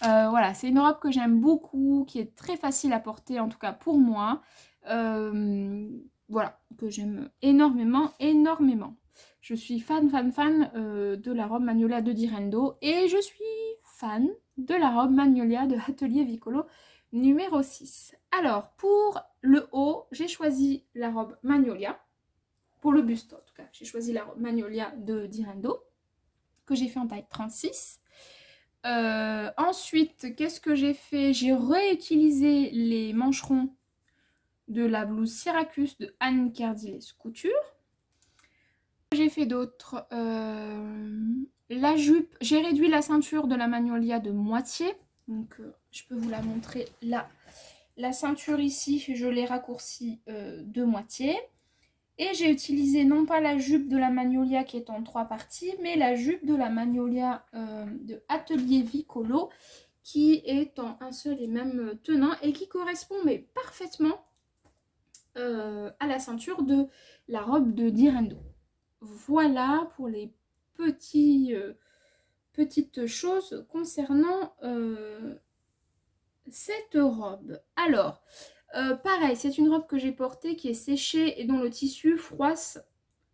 Voilà, c'est une robe que j'aime beaucoup, qui est très facile à porter, en tout cas pour moi. Voilà, que j'aime énormément. Je suis fan de la robe Magnolia de Direndo et je suis fan de la robe Magnolia de Atelier Vicolo numéro 6. Alors, pour le haut, j'ai choisi la robe Magnolia. Pour le buste, en tout cas, j'ai choisi la robe Magnolia de Direndo, que j'ai fait en taille 36. Ensuite, qu'est-ce que j'ai fait? J'ai réutilisé les mancherons de la blouse Syracuse de Anne Cardilès Couture. J'ai fait d'autres. La jupe, j'ai réduit la ceinture de la Magnolia de moitié. Donc, je peux vous la montrer là. La ceinture ici, je l'ai raccourcie de moitié. Et j'ai utilisé non pas la jupe de la Magnolia qui est en 3 parties, mais la jupe de la Magnolia de Atelier Vicolo qui est en un seul et même tenant et qui correspond mais parfaitement à la ceinture de la robe de Direndo. Voilà pour les petites choses concernant cette robe. Alors, pareil, c'est une robe que j'ai portée qui est séchée et dont le tissu froisse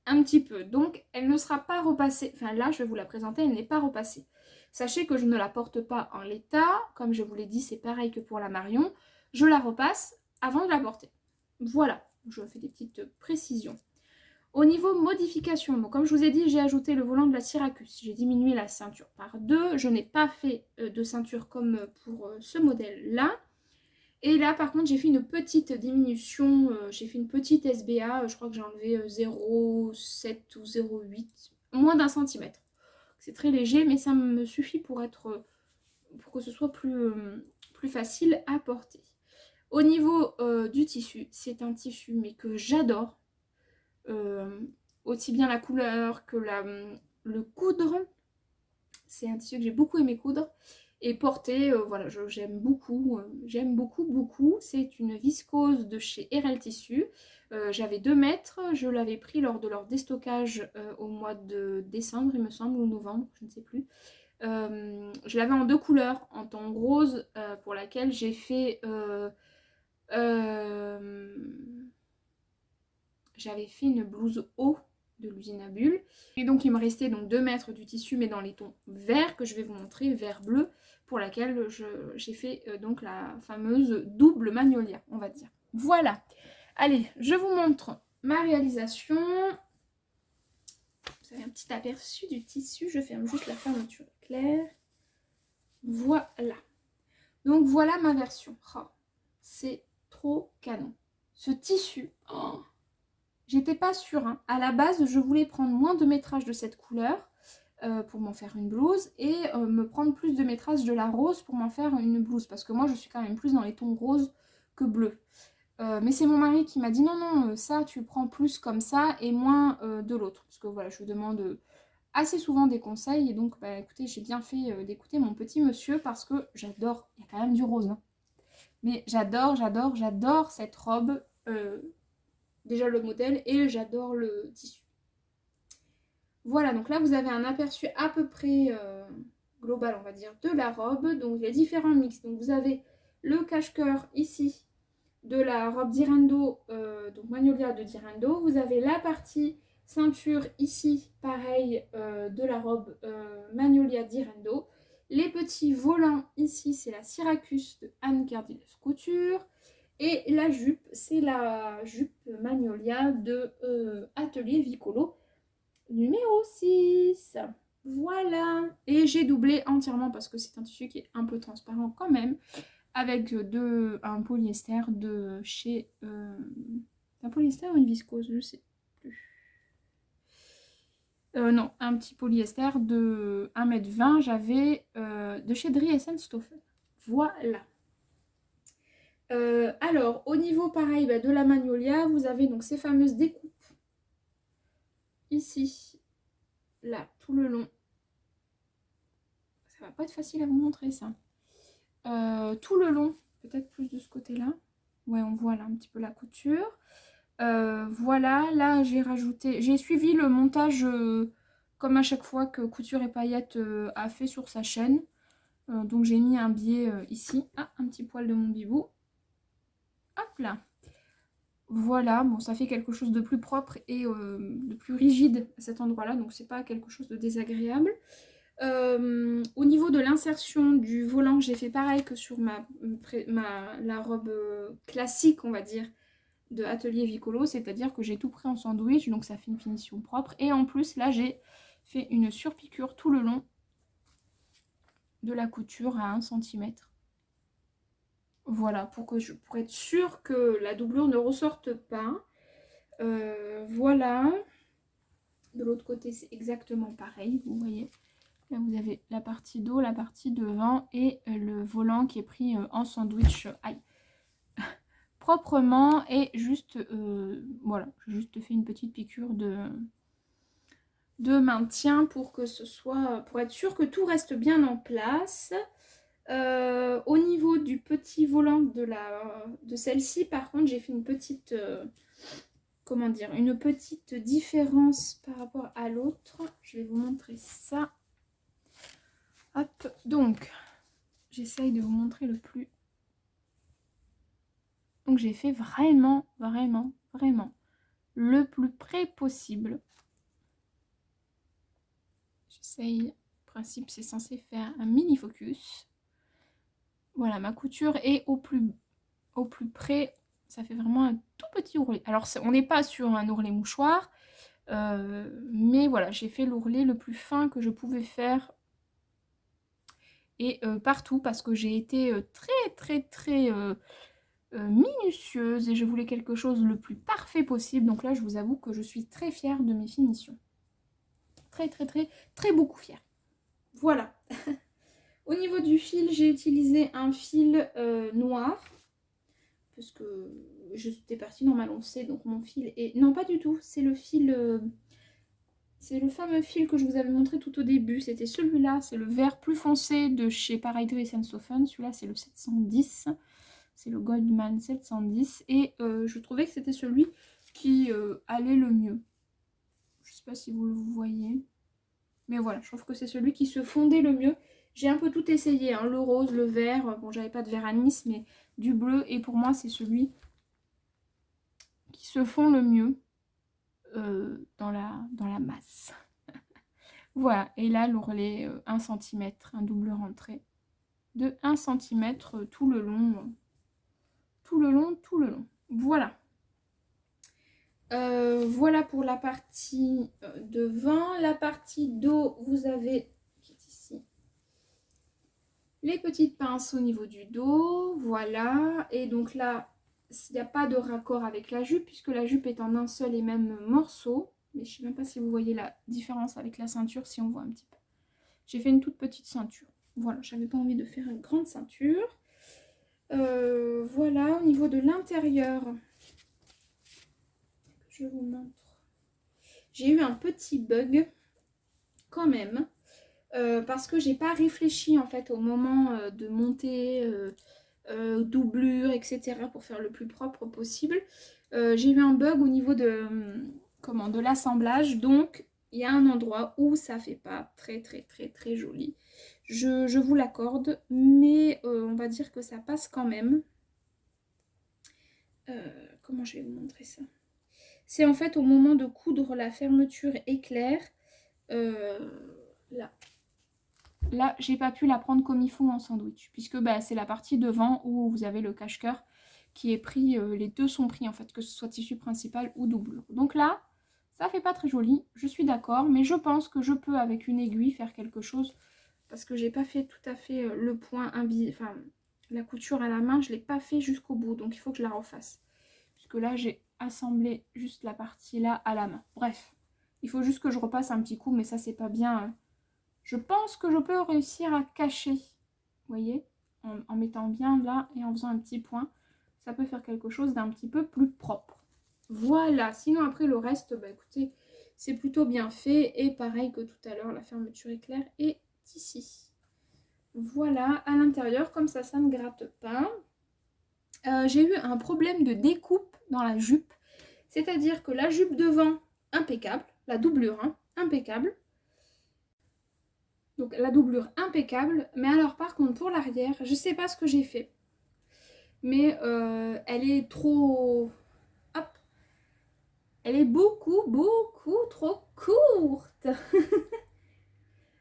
un petit peu. Donc, elle ne sera pas repassée. Enfin, là, je vais vous la présenter, elle n'est pas repassée. Sachez que je ne la porte pas en l'état. Comme je vous l'ai dit, c'est pareil que pour la Marion. Je la repasse avant de la porter. Voilà, je fais des petites précisions. Au niveau modification, donc comme je vous ai dit, j'ai ajouté le volant de la Syracuse. J'ai diminué la ceinture par 2. Je n'ai pas fait de ceinture comme pour ce modèle-là. Et là, par contre, j'ai fait une petite diminution. J'ai fait une petite SBA. Je crois que j'ai enlevé 0,7 ou 0,8. Moins d'un centimètre. C'est très léger, mais ça me suffit pour que ce soit plus facile à porter. Au niveau du tissu, c'est un tissu mais que j'adore. Aussi bien la couleur que le coudre. C'est un tissu que j'ai beaucoup aimé coudre et porter. Voilà, j'aime beaucoup. C'est une viscose de chez RL Tissu. J'avais 2 mètres. Je l'avais pris lors de leur déstockage au mois de décembre, il me semble, ou novembre, je ne sais plus. Je l'avais en 2 couleurs, en ton rose, pour laquelle j'ai fait... j'avais fait une blouse haut de l'usine à bulles. Et donc il me restait donc 2 mètres du tissu, mais dans les tons verts que je vais vous montrer, vert bleu, pour laquelle j'ai fait donc la fameuse double Magnolia, on va dire. Voilà. Allez, je vous montre ma réalisation. Vous avez un petit aperçu du tissu. Je ferme juste la fermeture éclair. Voilà. Donc voilà ma version. Oh, c'est trop canon. Ce tissu... J'étais pas sûre. Hein. À la base, je voulais prendre moins de métrage de cette couleur. pour m'en faire une blouse et me prendre plus de métrage de la rose pour m'en faire une blouse parce que moi je suis quand même plus dans les tons roses que bleus. Mais c'est mon mari qui m'a dit non, ça tu prends plus comme ça et moins de l'autre. Parce que voilà, je lui demande assez souvent des conseils et donc bah écoutez, j'ai bien fait d'écouter mon petit monsieur parce que j'adore, il y a quand même du rose. Hein. Mais j'adore cette robe. Déjà le modèle et j'adore le tissu. Voilà, donc là vous avez un aperçu à peu près global, on va dire, de la robe. Donc les différents mix. Donc vous avez le cache-cœur ici de la robe d'Irendo, donc Magnolia de d'Irendo. Vous avez la partie ceinture ici, pareil, de la robe Magnolia d'Irendo. Les petits volants ici, c'est la Syracuse de Anne Cardinals Couture. Et la jupe, c'est la jupe Magnolia de Atelier Vicolo numéro 6. Voilà. Et j'ai doublé entièrement parce que c'est un tissu qui est un peu transparent quand même. Avec un polyester de chez... un polyester ou une viscose, je sais plus. Non, un petit polyester de 1,20 m, j'avais de chez Dries&Stoffen. Voilà. Alors, au niveau pareil bah, de la Magnolia, vous avez donc ces fameuses découpes. Ici, là, tout le long. Ça va pas être facile à vous montrer ça. Tout le long, peut-être plus de ce côté-là. Ouais, on voit là un petit peu la couture. Voilà, là j'ai suivi le montage comme à chaque fois que Couture et Paillettes a fait sur sa chaîne. Donc j'ai mis un biais ici. Ah, un petit poil de mon bibou. Hop là. Voilà, bon ça fait quelque chose de plus propre et de plus rigide à cet endroit-là. Donc c'est pas quelque chose de désagréable. Au niveau de l'insertion du volant, j'ai fait pareil que sur la robe classique, on va dire, de Atelier Vicolo, c'est-à-dire que j'ai tout pris en sandwich, donc ça fait une finition propre. Et en plus, là, j'ai fait une surpiqûre tout le long de la couture à 1 cm. Voilà, pour être sûre que la doublure ne ressorte pas. Voilà. De l'autre côté, c'est exactement pareil, vous voyez. Là, vous avez la partie dos, la partie devant et le volant qui est pris en sandwich. Aïe. Proprement et juste, voilà, j'ai juste fait une petite piqûre de maintien pour que ce soit, pour être sûr que tout reste bien en place. Au niveau du petit volant de celle-ci, par contre, j'ai fait une petite, comment dire, une petite différence par rapport à l'autre. Je vais vous montrer ça. Hop, donc, j'essaye de vous montrer le plus. Donc, j'ai fait vraiment le plus près possible. J'essaye. Le principe, c'est censé faire un mini focus. Voilà, ma couture est au plus près. Ça fait vraiment un tout petit ourlet. Alors, on n'est pas sur un ourlet mouchoir. Mais voilà, j'ai fait l'ourlet le plus fin que je pouvais faire. Et partout, parce que j'ai été très minutieuse. Et je voulais quelque chose le plus parfait possible. Donc là, je vous avoue que je suis très fière de mes finitions. Très beaucoup fière. Voilà. Au niveau du fil, j'ai utilisé un fil noir. Parce que j'étais partie dans ma lancée, donc mon fil est... Non, pas du tout, c'est le fil... c'est le fameux fil que je vous avais montré tout au début. C'était celui-là, c'est le vert plus foncé de chez Pareil Dries&Stoffen. Celui-là, c'est le 710. C'est le Goldman 710. Et je trouvais que c'était celui qui allait le mieux. Je sais pas si vous le voyez. Mais voilà, je trouve que c'est celui qui se fondait le mieux. J'ai un peu tout essayé, hein, le rose, le vert. Bon, j'avais pas de vert anis, mais du bleu. Et pour moi, c'est celui qui se fond le mieux dans la masse. Voilà, et là, l'ourlet 1 cm, un double rentré de 1 cm tout le long. Voilà. Voilà pour la partie devant. La partie dos, vous avez qui est ici les petites pinces au niveau du dos. Voilà. Et donc là, il n'y a pas de raccord avec la jupe puisque la jupe est en un seul et même morceau. mais je sais même pas si vous voyez la différence avec la ceinture, si on voit un petit peu. J'ai fait une toute petite ceinture. Voilà, j'avais pas envie de faire une grande ceinture. Voilà, au niveau de l'intérieur, je vous montre. J'ai eu un petit bug quand même. Parce que j'ai pas réfléchi en fait au moment de monter, doublure, etc. pour faire le plus propre possible. J'ai eu un bug au niveau de l'assemblage, donc il y a un endroit où ça fait pas très joli. Je vous l'accorde, mais on va dire que ça passe quand même. Comment je vais vous montrer ça? C'est en fait au moment de coudre la fermeture éclair. Là. Là, j'ai pas pu la prendre comme il faut en sandwich, puisque bah, c'est la partie devant où vous avez le cache-cœur qui est pris, les deux sont pris en fait, que ce soit tissu principal ou doublure. Donc là, ça fait pas très joli, je suis d'accord, mais je pense que je peux avec une aiguille faire quelque chose, parce que j'ai pas fait tout à fait le point enfin la couture à la main, je l'ai pas fait jusqu'au bout, donc il faut que je la refasse. Puisque là, j'ai assemblé juste la partie là à la main. Bref, il faut juste que je repasse un petit coup, mais ça c'est pas bien. Je pense que je peux réussir à cacher, vous voyez, en mettant bien là et en faisant un petit point. Ça peut faire quelque chose d'un petit peu plus propre. Voilà, sinon après le reste, bah écoutez, c'est plutôt bien fait. Et pareil que tout à l'heure, la fermeture éclair est ici. Voilà, à l'intérieur, comme ça ne gratte pas. J'ai eu un problème de découpe dans la jupe. C'est-à-dire que la jupe devant, impeccable. La doublure, hein, impeccable. Donc la doublure impeccable, mais alors par contre pour l'arrière, je sais pas ce que j'ai fait. Mais elle est trop... Hop. Elle est beaucoup trop courte.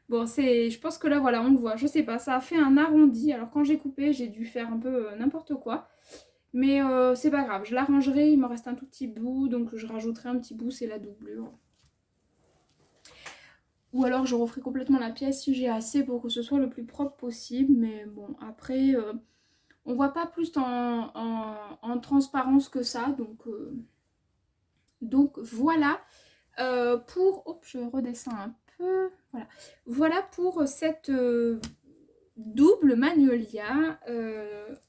Bon, je pense que là voilà, on le voit, je sais pas, ça a fait un arrondi. Alors quand j'ai coupé, j'ai dû faire un peu n'importe quoi. Mais c'est pas grave, je l'arrangerai, il me reste un tout petit bout, donc je rajouterai un petit bout, c'est la doublure. Ou alors je referai complètement la pièce si j'ai assez pour que ce soit le plus propre possible. Mais bon, après, on voit pas plus en transparence que ça. Donc voilà. Pour... Hop, je redescends un peu. Voilà, voilà pour cette double Magnolia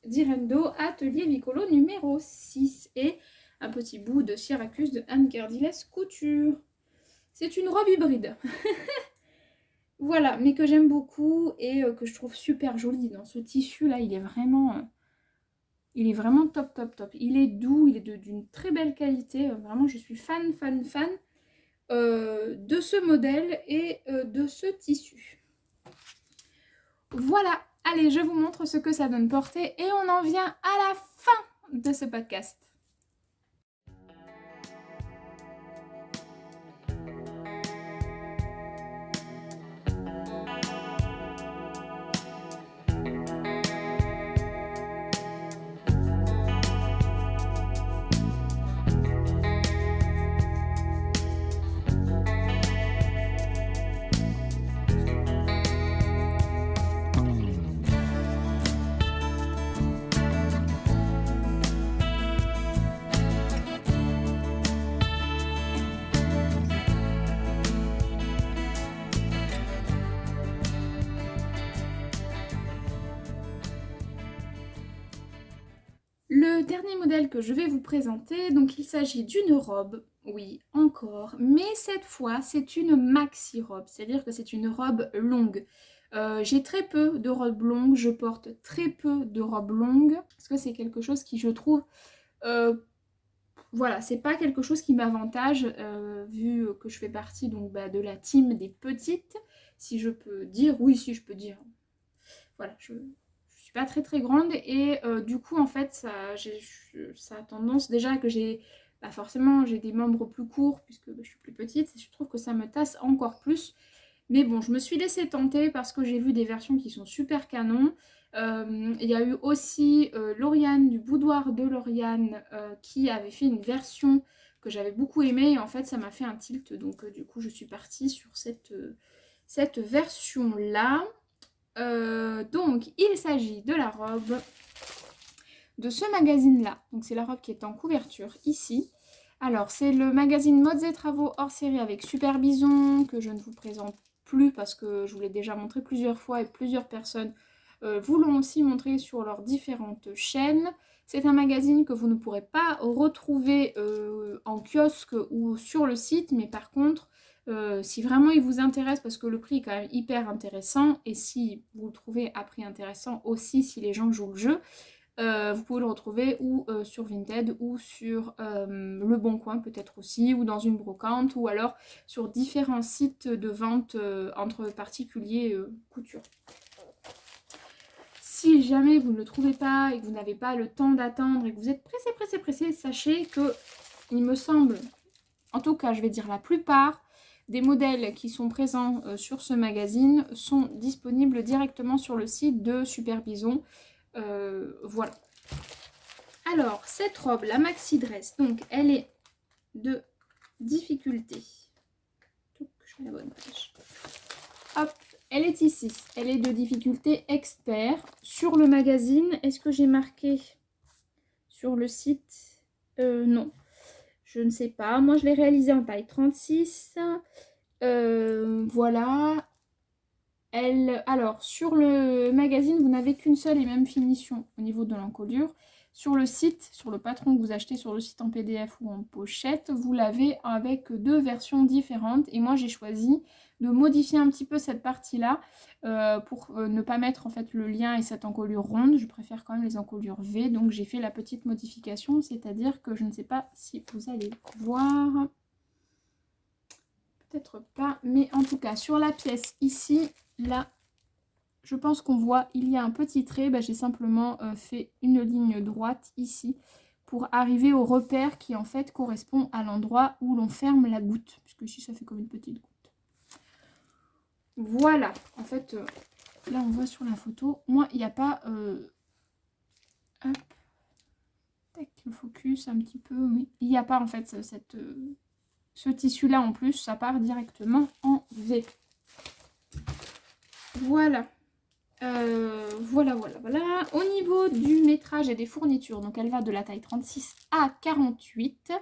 d'Irendo Atelier Vicolo numéro 6. Et un petit bout de Syracuse de Anne Gardiles Couture. C'est une robe hybride. Voilà, mais que j'aime beaucoup et que je trouve super joli. Dans ce tissu là, il est vraiment top. Il est doux, il est d'une très belle qualité. Vraiment, je suis fan de ce modèle et de ce tissu. Voilà, allez, je vous montre ce que ça donne portée et on en vient à la fin de ce podcast. Le dernier modèle que je vais vous présenter, donc il s'agit d'une robe, oui, encore, mais cette fois c'est une maxi robe, c'est-à-dire que c'est une robe longue. J'ai très peu de robes longues, je porte très peu de robes longues, parce que c'est quelque chose qui je trouve, voilà, c'est pas quelque chose qui m'avantage, vu que je fais partie donc de la team des petites, si je peux dire, oui si je peux dire, voilà, je suis pas très grande et du coup en fait ça a tendance déjà que j'ai forcément j'ai des membres plus courts puisque je suis plus petite et je trouve que ça me tasse encore plus, mais bon je me suis laissée tenter parce que j'ai vu des versions qui sont super canon. Il y a eu aussi Lauriane du boudoir de Lauriane qui avait fait une version que j'avais beaucoup aimée et en fait ça m'a fait un tilt, donc du coup je suis partie sur cette version là. Donc il s'agit de la robe de ce magazine là, donc c'est la robe qui est en couverture ici. Alors, c'est le magazine Modes et Travaux hors série avec Super Bison, que je ne vous présente plus parce que je vous l'ai déjà montré plusieurs fois et plusieurs personnes vous l'ont aussi montré sur leurs différentes chaînes. C'est un magazine que vous ne pourrez pas retrouver en kiosque ou sur le site, mais par contre, si vraiment il vous intéresse, parce que le prix est quand même hyper intéressant, et si vous le trouvez à prix intéressant aussi si les gens jouent le jeu, vous pouvez le retrouver ou sur Vinted ou sur Le Bon Coin peut-être aussi, ou dans une brocante, ou alors sur différents sites de vente entre particuliers couture. Si jamais vous ne le trouvez pas et que vous n'avez pas le temps d'attendre et que vous êtes pressé, sachez que il me semble, en tout cas je vais dire la plupart des modèles qui sont présents sur ce magazine sont disponibles directement sur le site de Super Bison. Voilà. Alors, cette robe, la maxi dress, donc elle est de difficulté. Je fais la bonne page. Hop, elle est ici. Elle est de difficulté expert. Sur le magazine, est-ce que j'ai marqué sur le site? Non, je ne sais pas. Moi, je l'ai réalisée en taille 36. Voilà. Alors, sur le magazine, vous n'avez qu'une seule et même finition au niveau de l'encolure. Sur le site, sur le patron que vous achetez sur le site en PDF ou en pochette, vous l'avez avec deux versions différentes. Et moi, j'ai choisi de modifier un petit peu cette partie-là pour ne pas mettre en fait le lien et cette encolure ronde. Je préfère quand même les encolures V. Donc, j'ai fait la petite modification, c'est-à-dire que je ne sais pas si vous allez voir. Peut-être pas, mais en tout cas, sur la pièce ici, là, je pense qu'on voit, il y a un petit trait. J'ai simplement fait une ligne droite ici pour arriver au repère qui en fait correspond à l'endroit où l'on ferme la goutte. Puisque ici, ça fait comme une petite goutte. Voilà. En fait, là, on voit sur la photo. Moi, il n'y a pas... Hop. Tac, le focus un petit peu. Oui. Il n'y a pas en fait ce tissu-là en plus. Ça part directement en V. Voilà. Voilà. Au niveau du métrage et des fournitures, donc elle va de la taille 36 à 48.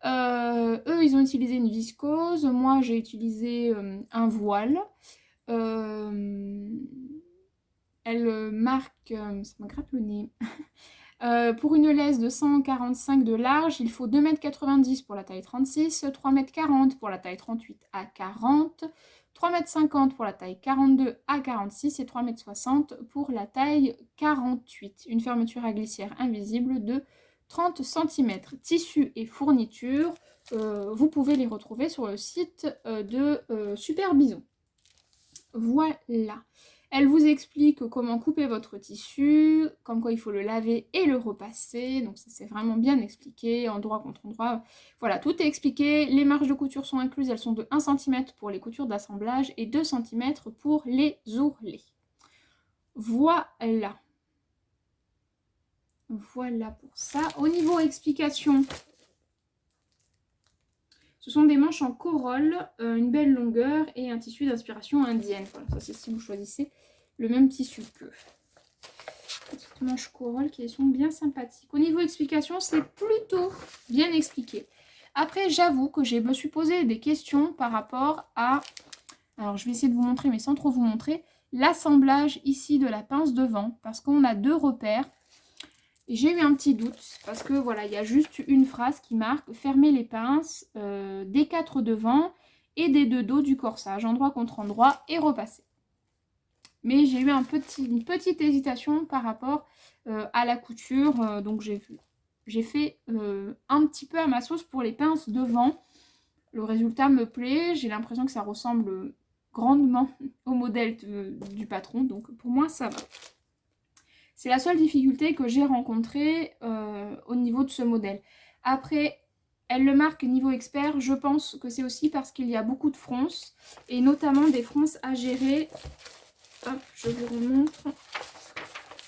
Eux, ils ont utilisé une viscose. Moi, j'ai utilisé un voile. Elle marque... ça me gratte le nez. Pour une laisse de 145 de large, il faut 2,90 m pour la taille 36, 3,40 m pour la taille 38 à 40, 3,50 m pour la taille 42 à 46 et 3,60 m pour la taille 48. Une fermeture à glissière invisible de 30 cm. Tissus et fournitures, vous pouvez les retrouver sur le site de Super Bison. Voilà. Elle vous explique comment couper votre tissu, comme quoi il faut le laver et le repasser. Donc ça c'est vraiment bien expliqué, endroit contre endroit. Voilà, tout est expliqué. Les marges de couture sont incluses, elles sont de 1 cm pour les coutures d'assemblage et 2 cm pour les ourlets. Voilà. Voilà pour ça. Au niveau explication, ce sont des manches en corolle, une belle longueur et un tissu d'inspiration indienne. Voilà, ça c'est si vous choisissez le même tissu qu'eux. Petites manches corolle qui sont bien sympathiques. Au niveau explication, c'est plutôt bien expliqué. Après, j'avoue que je me suis posé des questions par rapport à... Alors, je vais essayer de vous montrer, mais sans trop vous montrer. L'assemblage ici de la pince devant, parce qu'on a deux repères. J'ai eu un petit doute parce que voilà, il y a juste une phrase qui marque fermer les pinces des 4 devant et des 2 dos du corsage, endroit contre endroit et repasser. Mais j'ai eu une petite hésitation par rapport à la couture, donc j'ai fait un petit peu à ma sauce pour les pinces devant. Le résultat me plaît, j'ai l'impression que ça ressemble grandement au modèle du patron, donc pour moi ça va. C'est la seule difficulté que j'ai rencontrée au niveau de ce modèle. Après, elle le marque niveau expert. Je pense que c'est aussi parce qu'il y a beaucoup de fronces. Et notamment des fronces à gérer. Hop, je vous remontre.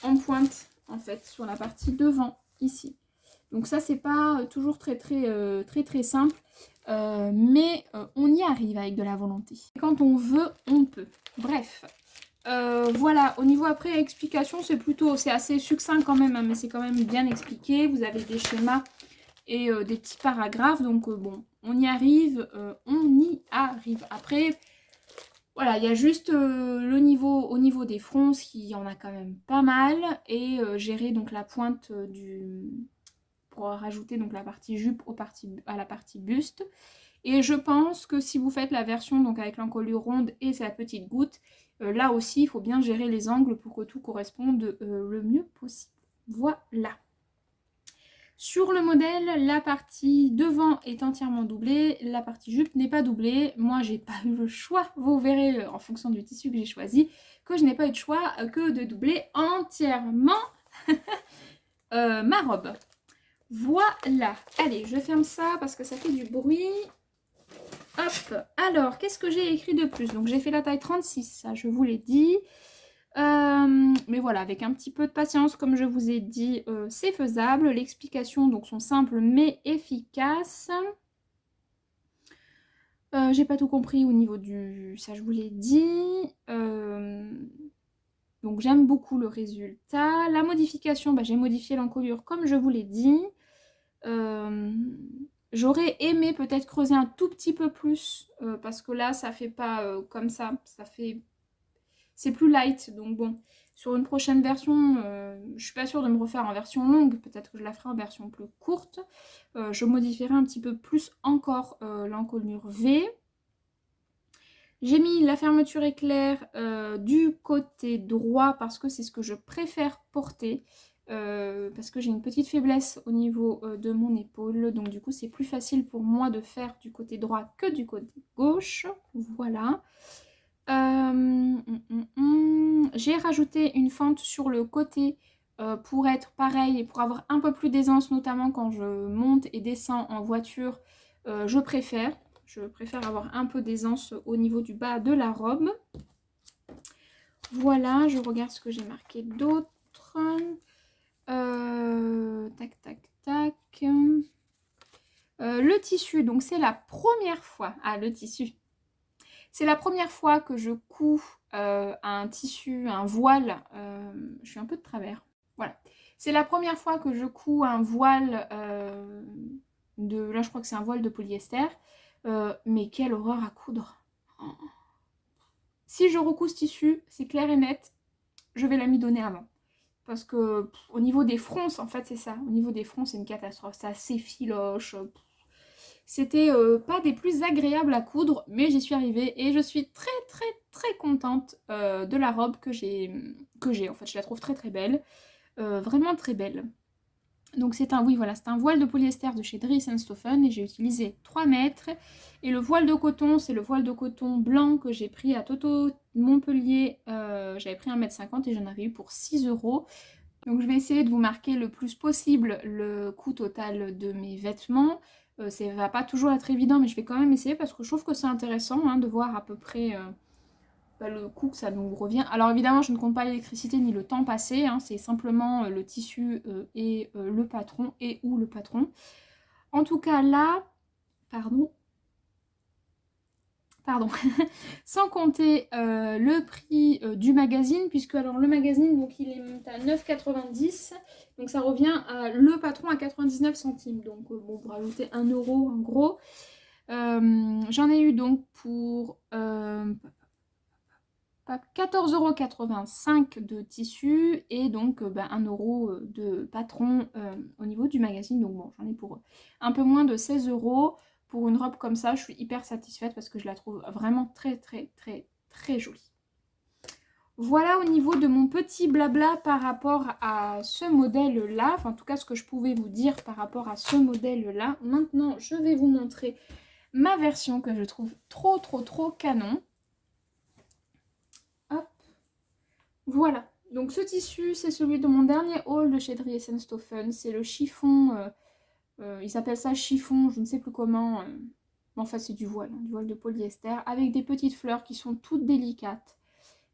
En pointe, en fait, sur la partie devant, ici. Donc ça, c'est pas toujours très simple. Mais on y arrive avec de la volonté. Quand on veut, on peut. Bref. Voilà, au niveau après explication, c'est assez succinct quand même, hein, mais c'est quand même bien expliqué. Vous avez des schémas et des petits paragraphes. Donc bon, on y arrive, on y arrive. Après, voilà, il y a juste au niveau des fronces qui en a quand même pas mal. Et gérer donc la pointe pour rajouter donc la partie jupe à la partie buste. Et je pense que si vous faites la version donc avec l'encolure ronde et sa petite goutte, là aussi il faut bien gérer les angles pour que tout corresponde le mieux possible. Voilà. Sur le modèle, la partie devant est entièrement doublée, la partie jupe n'est pas doublée. Moi, j'ai pas eu le choix, vous verrez en fonction du tissu que j'ai choisi, que je n'ai pas eu de choix que de doubler entièrement ma robe. Voilà. Allez, je ferme ça parce que ça fait du bruit. Hop. Alors, qu'est-ce que j'ai écrit de plus? Donc, j'ai fait la taille 36, ça, je vous l'ai dit. Mais voilà, avec un petit peu de patience, comme je vous ai dit, c'est faisable. Les explications donc sont simples mais efficaces. J'ai pas tout compris au niveau du... ça je vous l'ai dit. Donc j'aime beaucoup le résultat. La modification, bah, j'ai modifié l'encolure comme je vous l'ai dit. J'aurais aimé peut-être creuser un tout petit peu plus parce que là ça fait pas comme ça fait... c'est plus light, donc bon, sur une prochaine version, je suis pas sûre de me refaire en version longue, peut-être que je la ferai en version plus courte. Je modifierai un petit peu plus encore l'encolure V. J'ai mis la fermeture éclair du côté droit parce que c'est ce que je préfère porter. Parce que j'ai une petite faiblesse au niveau de mon épaule, donc du coup c'est plus facile pour moi de faire du côté droit que du côté gauche. Voilà. J'ai rajouté une fente sur le côté pour être pareil et pour avoir un peu plus d'aisance, notamment quand je monte et descends en voiture. Je préfère avoir un peu d'aisance au niveau du bas de la robe. Voilà, je regarde ce que j'ai marqué d'autre. Tac, tac, tac. Le tissu, donc c'est la première fois. Ah, le tissu. C'est la première fois que je couds un tissu, un voile. Je suis un peu de travers. Voilà. C'est la première fois que je couds un voile là, je crois que c'est un voile de polyester. Mais quelle horreur à coudre. Oh. Si je recouds ce tissu, c'est clair et net, je vais l'amidonner avant. Parce que au niveau des fronces, en fait, c'est ça. Au niveau des fronces, c'est une catastrophe. C'est assez filoche. C'était pas des plus agréables à coudre, mais j'y suis arrivée et je suis très très très contente de la robe que j'ai. En fait, je la trouve très très belle. Vraiment très belle. Donc c'est un, oui, voilà, c'est un voile de polyester de chez Dries & Stoffen et j'ai utilisé 3 mètres. Et le voile de coton, c'est le voile de coton blanc que j'ai pris à Toto Montpellier. J'avais pris 1,50 m et j'en avais eu pour 6 €. Donc je vais essayer de vous marquer le plus possible le coût total de mes vêtements. Ça va pas toujours être évident, mais je vais quand même essayer parce que je trouve que c'est intéressant hein, de voir à peu près le coût que ça nous revient. Alors évidemment, je ne compte pas l'électricité ni le temps passé, hein, c'est simplement le tissu et le patron et ou le patron. En tout cas là, pardon, sans compter le prix du magazine, puisque alors le magazine, donc il est à 9,90 €, donc ça revient à le patron à 99 centimes, donc bon, pour rajouter 1 € en gros. J'en ai eu donc pour 14,85 € de tissu et donc 1 € de patron au niveau du magazine, donc bon, j'en ai pour un peu moins de 16 €. Pour une robe comme ça, je suis hyper satisfaite parce que je la trouve vraiment très très très très jolie. Voilà au niveau de mon petit blabla par rapport à ce modèle-là. Enfin, en tout cas, ce que je pouvais vous dire par rapport à ce modèle-là. Maintenant, je vais vous montrer ma version que je trouve trop trop trop canon. Hop. Voilà. Donc ce tissu, c'est celui de mon dernier haul de chez Dries & Stoffen. C'est le chiffon... ils appellent ça chiffon, je ne sais plus comment. Enfin, c'est du voile de polyester avec des petites fleurs qui sont toutes délicates.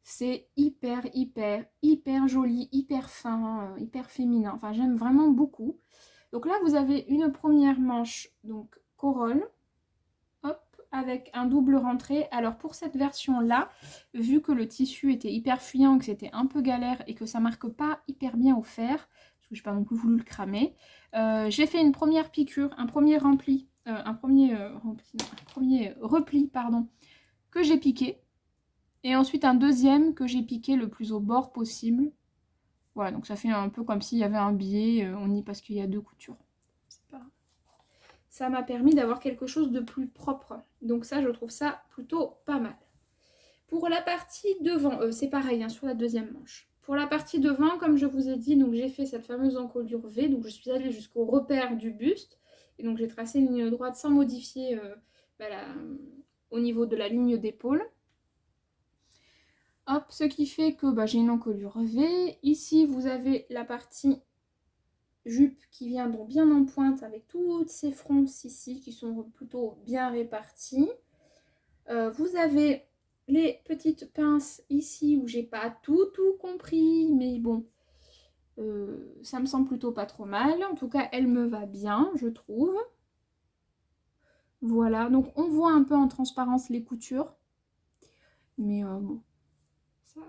C'est hyper, hyper, hyper joli, hyper fin, hyper féminin. Enfin, j'aime vraiment beaucoup. Donc là, vous avez une première manche, donc corolle, hop, avec un double rentré. Alors pour cette version-là, vu que le tissu était hyper fuyant, que c'était un peu galère et que ça marque pas hyper bien au fer, que j'ai pas non plus voulu le cramer. J'ai fait une première piqûre, un premier repli, pardon, que j'ai piqué. Et ensuite un deuxième que j'ai piqué le plus au bord possible. Voilà, donc ça fait un peu comme s'il y avait un biais, on y parce qu'il y a 2 coutures. Ça m'a permis d'avoir quelque chose de plus propre. Donc ça, je trouve ça plutôt pas mal. Pour la partie devant, c'est pareil hein, sur la deuxième manche. Pour la partie devant, comme je vous ai dit, donc j'ai fait cette fameuse encolure V. Donc je suis allée jusqu'au repère du buste. Et donc j'ai tracé une ligne droite sans modifier au niveau de la ligne d'épaule. Hop, ce qui fait que j'ai une encolure V. Ici, vous avez la partie jupe qui vient donc bien en pointe avec toutes ces fronces ici qui sont plutôt bien réparties. Vous avez les petites pinces ici où j'ai pas tout compris, mais bon, ça me semble plutôt pas trop mal. En tout cas, elle me va bien, je trouve. Voilà, donc on voit un peu en transparence les coutures, mais bon,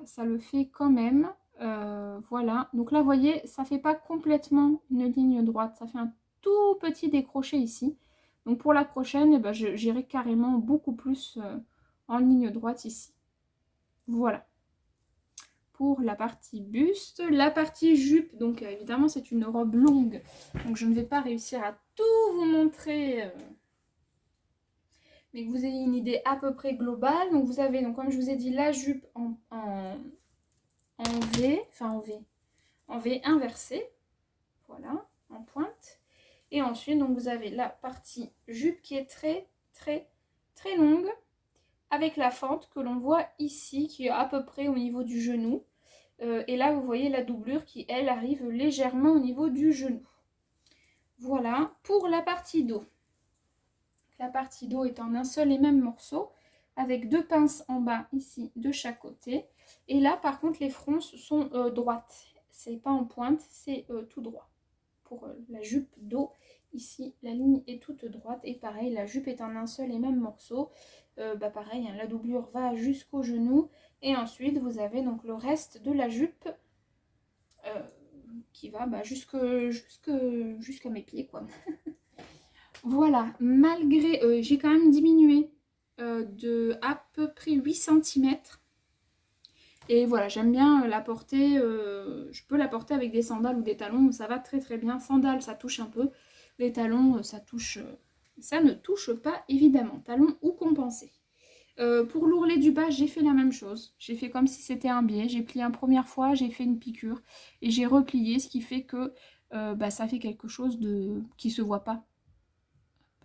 ça le fait quand même. Voilà, donc là vous voyez ça fait pas complètement une ligne droite, ça fait un tout petit décroché ici. Donc pour la prochaine j'irai carrément beaucoup plus en ligne droite ici. Voilà pour la partie buste. La partie jupe, donc évidemment c'est une robe longue, donc je ne vais pas réussir à tout vous montrer, mais que vous ayez une idée à peu près globale. Donc vous avez, donc comme je vous ai dit, la jupe en V, enfin en V inversé, voilà, en pointe. Et ensuite, donc vous avez la partie jupe qui est très longue, avec la fente que l'on voit ici, qui est à peu près au niveau du genou. Et là, vous voyez la doublure qui, elle, arrive légèrement au niveau du genou. Voilà, pour la partie dos. La partie dos est en un seul et même morceau, avec 2 pinces en bas, ici, de chaque côté. Et là, par contre, les fronces sont droites. C'est pas en pointe, c'est tout droit. Pour la jupe dos, ici, la ligne est toute droite. Et pareil, la jupe est en un seul et même morceau. Pareil, hein, la doublure va jusqu'au genou. Et ensuite, vous avez donc le reste de la jupe qui va jusqu'à mes pieds, quoi. Voilà, malgré... j'ai quand même diminué de à peu près 8 cm. Et voilà, j'aime bien la porter, je peux la porter avec des sandales ou des talons, ça va très bien. Sandales, ça touche un peu, les talons, ça ne touche pas évidemment, talons ou compensés. Pour l'ourlet du bas, j'ai fait la même chose, j'ai fait comme si c'était un biais, j'ai plié une première fois, j'ai fait une piqûre et j'ai replié, ce qui fait que ça fait quelque chose qui se voit pas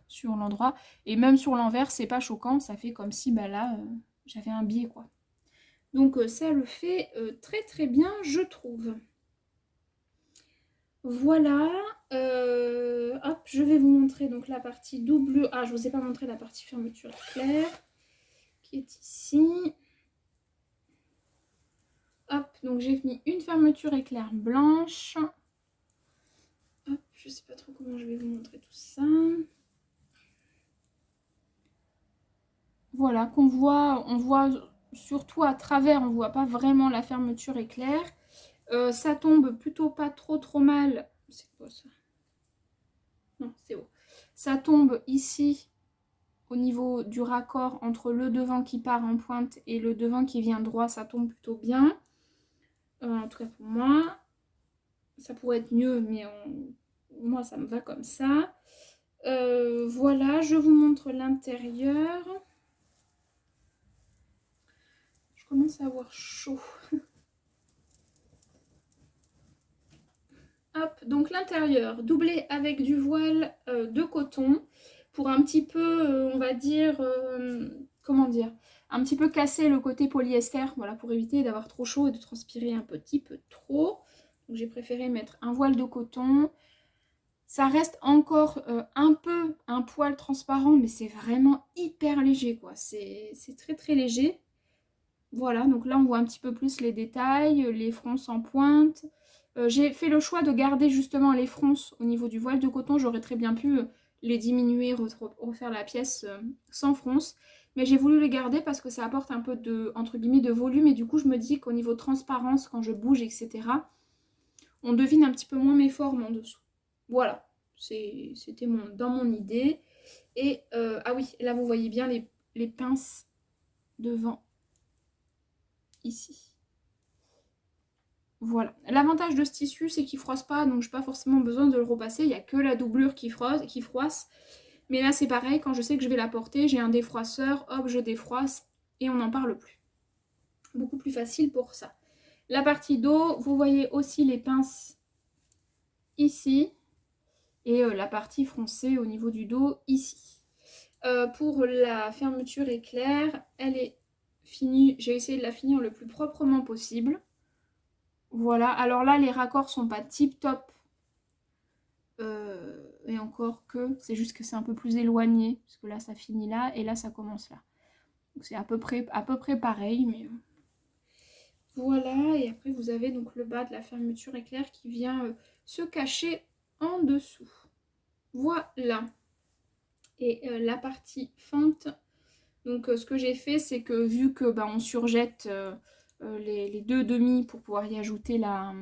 sur l'endroit, et même sur l'envers, c'est pas choquant, ça fait comme si là, j'avais un biais quoi. Donc ça le fait très bien, je trouve. Voilà. Hop, je vais vous montrer donc la partie double. Ah, je vous ai pas montré la partie fermeture éclair qui est ici. Hop, donc j'ai mis une fermeture éclair blanche. Hop, je sais pas trop comment je vais vous montrer tout ça. Voilà, on voit surtout à travers, on voit pas vraiment la fermeture éclair. Ça tombe plutôt pas trop mal. C'est quoi ça? Non, c'est haut. Ça tombe ici au niveau du raccord entre le devant qui part en pointe et le devant qui vient droit. Ça tombe plutôt bien. En tout cas pour moi. Ça pourrait être mieux, mais moi ça me va comme ça. Voilà, je vous montre l'intérieur. Je commence à avoir chaud. Hop, donc l'intérieur, doublé avec du voile de coton pour un petit peu, on va dire, comment dire, un petit peu casser le côté polyester, voilà, pour éviter d'avoir trop chaud et de transpirer un petit peu trop. Donc j'ai préféré mettre un voile de coton. Ça reste encore un poil transparent, mais c'est vraiment hyper léger, quoi. C'est très léger. Voilà, donc là on voit un petit peu plus les détails, les fronces en pointe. J'ai fait le choix de garder justement les fronces au niveau du voile de coton. J'aurais très bien pu les diminuer, refaire la pièce sans fronce. Mais j'ai voulu les garder parce que ça apporte un peu de, entre guillemets, de volume. Et du coup je me dis qu'au niveau transparence, quand je bouge, etc., on devine un petit peu moins mes formes en dessous. Voilà, c'était dans mon idée. Et ah oui, là vous voyez bien les pinces devant ici. Voilà. L'avantage de ce tissu, c'est qu'il froisse pas, donc j'ai pas forcément besoin de le repasser. Il n'y a que la doublure qui froisse. Mais là, c'est pareil, quand je sais que je vais la porter, j'ai un défroisseur, hop, je défroisse et on n'en parle plus. Beaucoup plus facile pour ça. La partie dos, vous voyez aussi les pinces ici et la partie froncée au niveau du dos ici. Pour la fermeture éclair, elle est finie. J'ai essayé de la finir le plus proprement possible. Voilà, alors là, les raccords sont pas tip top. Et encore que, c'est juste que c'est un peu plus éloigné, parce que là, ça finit là, et là, ça commence là. Donc c'est à peu près pareil, mais... Voilà, et après, vous avez donc le bas de la fermeture éclair qui vient se cacher en dessous. Voilà. Et la partie fente, donc ce que j'ai fait, c'est que vu que on surjette les deux demi pour pouvoir y ajouter la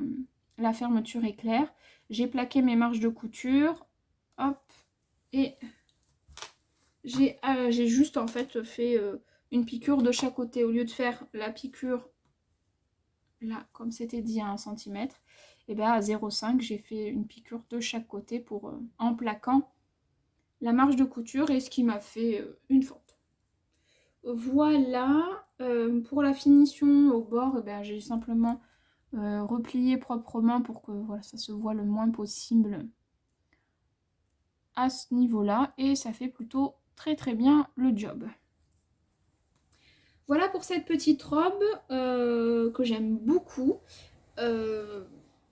fermeture éclair, j'ai plaqué mes marges de couture, hop, et j'ai juste en fait fait une piqûre de chaque côté. Au lieu de faire la piqûre là, comme c'était dit à 1 cm, et bien à 0,5, j'ai fait une piqûre de chaque côté pour en plaquant la marge de couture, et ce qui m'a fait une fente. Voilà, pour la finition au bord, j'ai simplement replié proprement pour que voilà, ça se voit le moins possible à ce niveau-là, et ça fait plutôt très très bien le job. Voilà pour cette petite robe que j'aime beaucoup.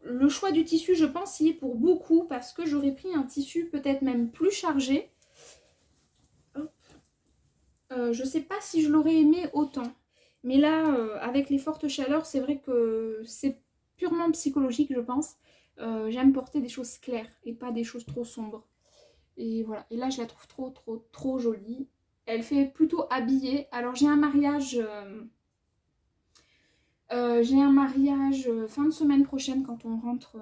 Le choix du tissu, je pense, y est pour beaucoup parce que j'aurais pris un tissu peut-être même plus chargé. Je sais pas si je l'aurais aimé autant. Mais là, avec les fortes chaleurs, c'est vrai que c'est purement psychologique, je pense. J'aime porter des choses claires et pas des choses trop sombres. Et voilà. Et là, je la trouve trop jolie. Elle fait plutôt habillée. Alors, j'ai un mariage... fin de semaine prochaine quand on rentre...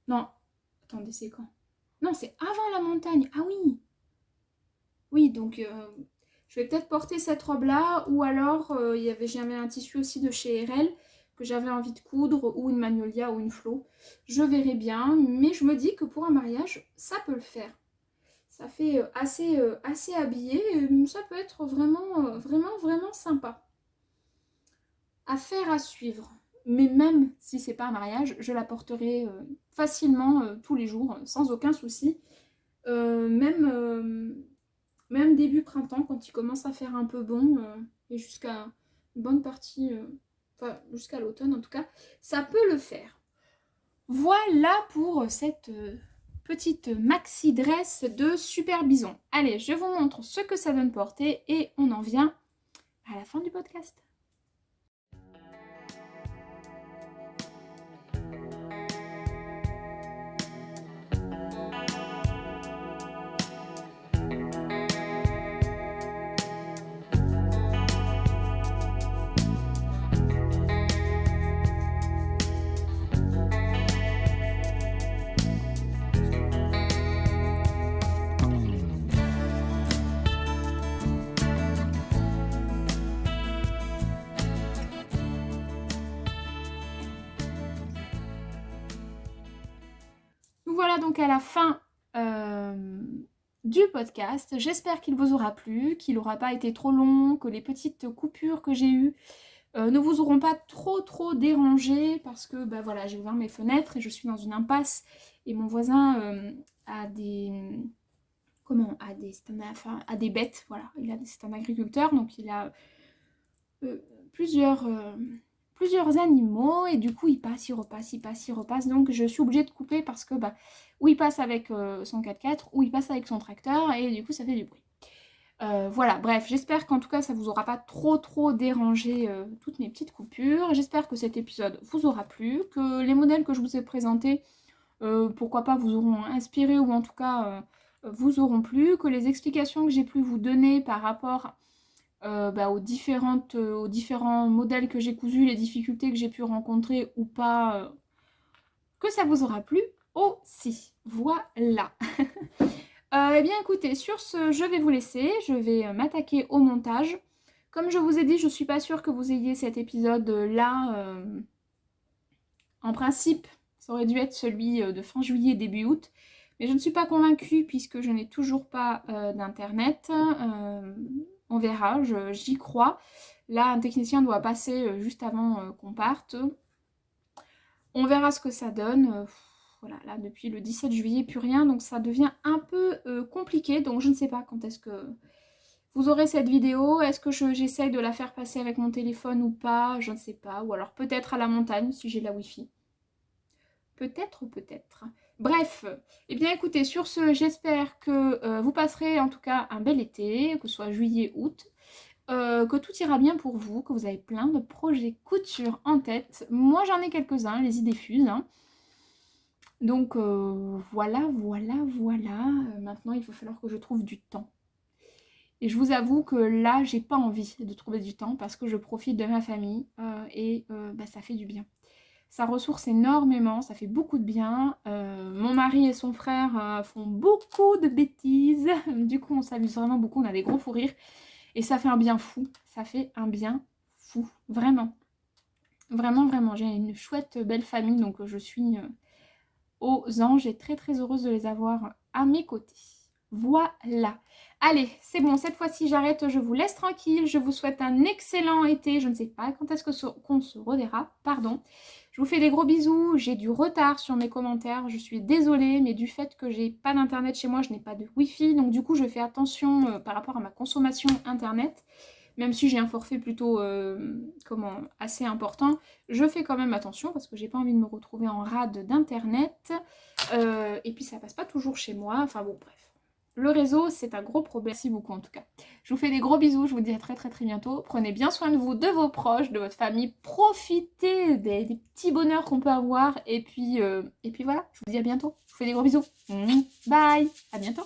Non, attendez, c'est quand? Non, c'est avant la montagne. Ah oui! Oui, donc je vais peut-être porter cette robe-là, ou alors j'avais un tissu aussi de chez RL que j'avais envie de coudre, ou une Magnolia ou une Flo. Je verrai bien, mais je me dis que pour un mariage, ça peut le faire. Ça fait assez habillé, ça peut être vraiment sympa. À faire, à suivre. Mais même si c'est pas un mariage, je la porterai facilement tous les jours, sans aucun souci. Même début printemps, quand il commence à faire un peu bon, et jusqu'à une bonne partie, enfin jusqu'à l'automne en tout cas, ça peut le faire. Voilà pour cette petite maxi dress de Super Bison. Allez, je vous montre ce que ça donne porter et on en vient à la fin du podcast. Voilà donc à la fin du podcast. J'espère qu'il vous aura plu, qu'il n'aura pas été trop long, que les petites coupures que j'ai eues ne vous auront pas trop dérangé, parce que voilà, j'ai ouvert mes fenêtres et je suis dans une impasse et mon voisin a des bêtes, voilà, c'est un agriculteur, donc il a plusieurs animaux, et du coup il passe, il repasse, donc je suis obligée de couper parce que ou il passe avec son 4x4 ou il passe avec son tracteur, et du coup ça fait du bruit. Voilà, bref, j'espère qu'en tout cas ça vous aura pas trop dérangé toutes mes petites coupures. J'espère que cet épisode vous aura plu, que les modèles que je vous ai présentés, pourquoi pas, vous auront inspiré, ou en tout cas vous auront plu, que les explications que j'ai pu vous donner par rapport aux différents modèles que j'ai cousus, les difficultés que j'ai pu rencontrer ou pas, que ça vous aura plu aussi. Voilà. Eh bien écoutez, sur ce, je vais vous laisser, je vais m'attaquer au montage. Comme je vous ai dit, je ne suis pas sûre que vous ayez cet épisode-là. En principe, ça aurait dû être celui de fin juillet, début août. Mais je ne suis pas convaincue puisque je n'ai toujours pas d'internet. On verra, j'y crois. Là, un technicien doit passer juste avant qu'on parte. On verra ce que ça donne. Voilà, là, depuis le 17 juillet, plus rien. Donc, ça devient un peu compliqué. Donc, je ne sais pas quand est-ce que vous aurez cette vidéo. Est-ce que j'essaye de la faire passer avec mon téléphone ou pas? Je ne sais pas. Ou alors peut-être à la montagne, si j'ai la Wi-Fi. Peut-être, peut-être. Bref, eh bien écoutez, sur ce, j'espère que vous passerez en tout cas un bel été, que ce soit juillet, août. Que tout ira bien pour vous, que vous avez plein de projets couture en tête. Moi, j'en ai quelques-uns, les idées fusent. Hein. Donc, voilà. Maintenant, il va falloir que je trouve du temps. Et je vous avoue que là, j'ai pas envie de trouver du temps parce que je profite de ma famille et ça fait du bien. Ça ressource énormément, ça fait beaucoup de bien. Mon mari et son frère font beaucoup de bêtises. Du coup, on s'amuse vraiment beaucoup, on a des gros fous rires. Et ça fait un bien fou, ça fait un bien fou, vraiment. Vraiment, j'ai une chouette belle famille, donc je suis aux anges et très heureuse de les avoir à mes côtés. Voilà. Allez, c'est bon, cette fois-ci j'arrête, je vous laisse tranquille, je vous souhaite un excellent été, je ne sais pas quand est-ce qu'on se reverra, pardon. Je vous fais des gros bisous, j'ai du retard sur mes commentaires, je suis désolée, mais du fait que j'ai pas d'internet chez moi, je n'ai pas de wifi, donc du coup je fais attention par rapport à ma consommation internet, même si j'ai un forfait plutôt assez important, je fais quand même attention parce que j'ai pas envie de me retrouver en rade d'internet, et puis ça passe pas toujours chez moi, enfin bon bref. Le réseau, c'est un gros problème. Merci beaucoup en tout cas. Je vous fais des gros bisous, je vous dis à très bientôt. Prenez bien soin de vous, de vos proches, de votre famille. Profitez des petits bonheurs qu'on peut avoir. Et puis voilà, je vous dis à bientôt. Je vous fais des gros bisous. Bye, à bientôt.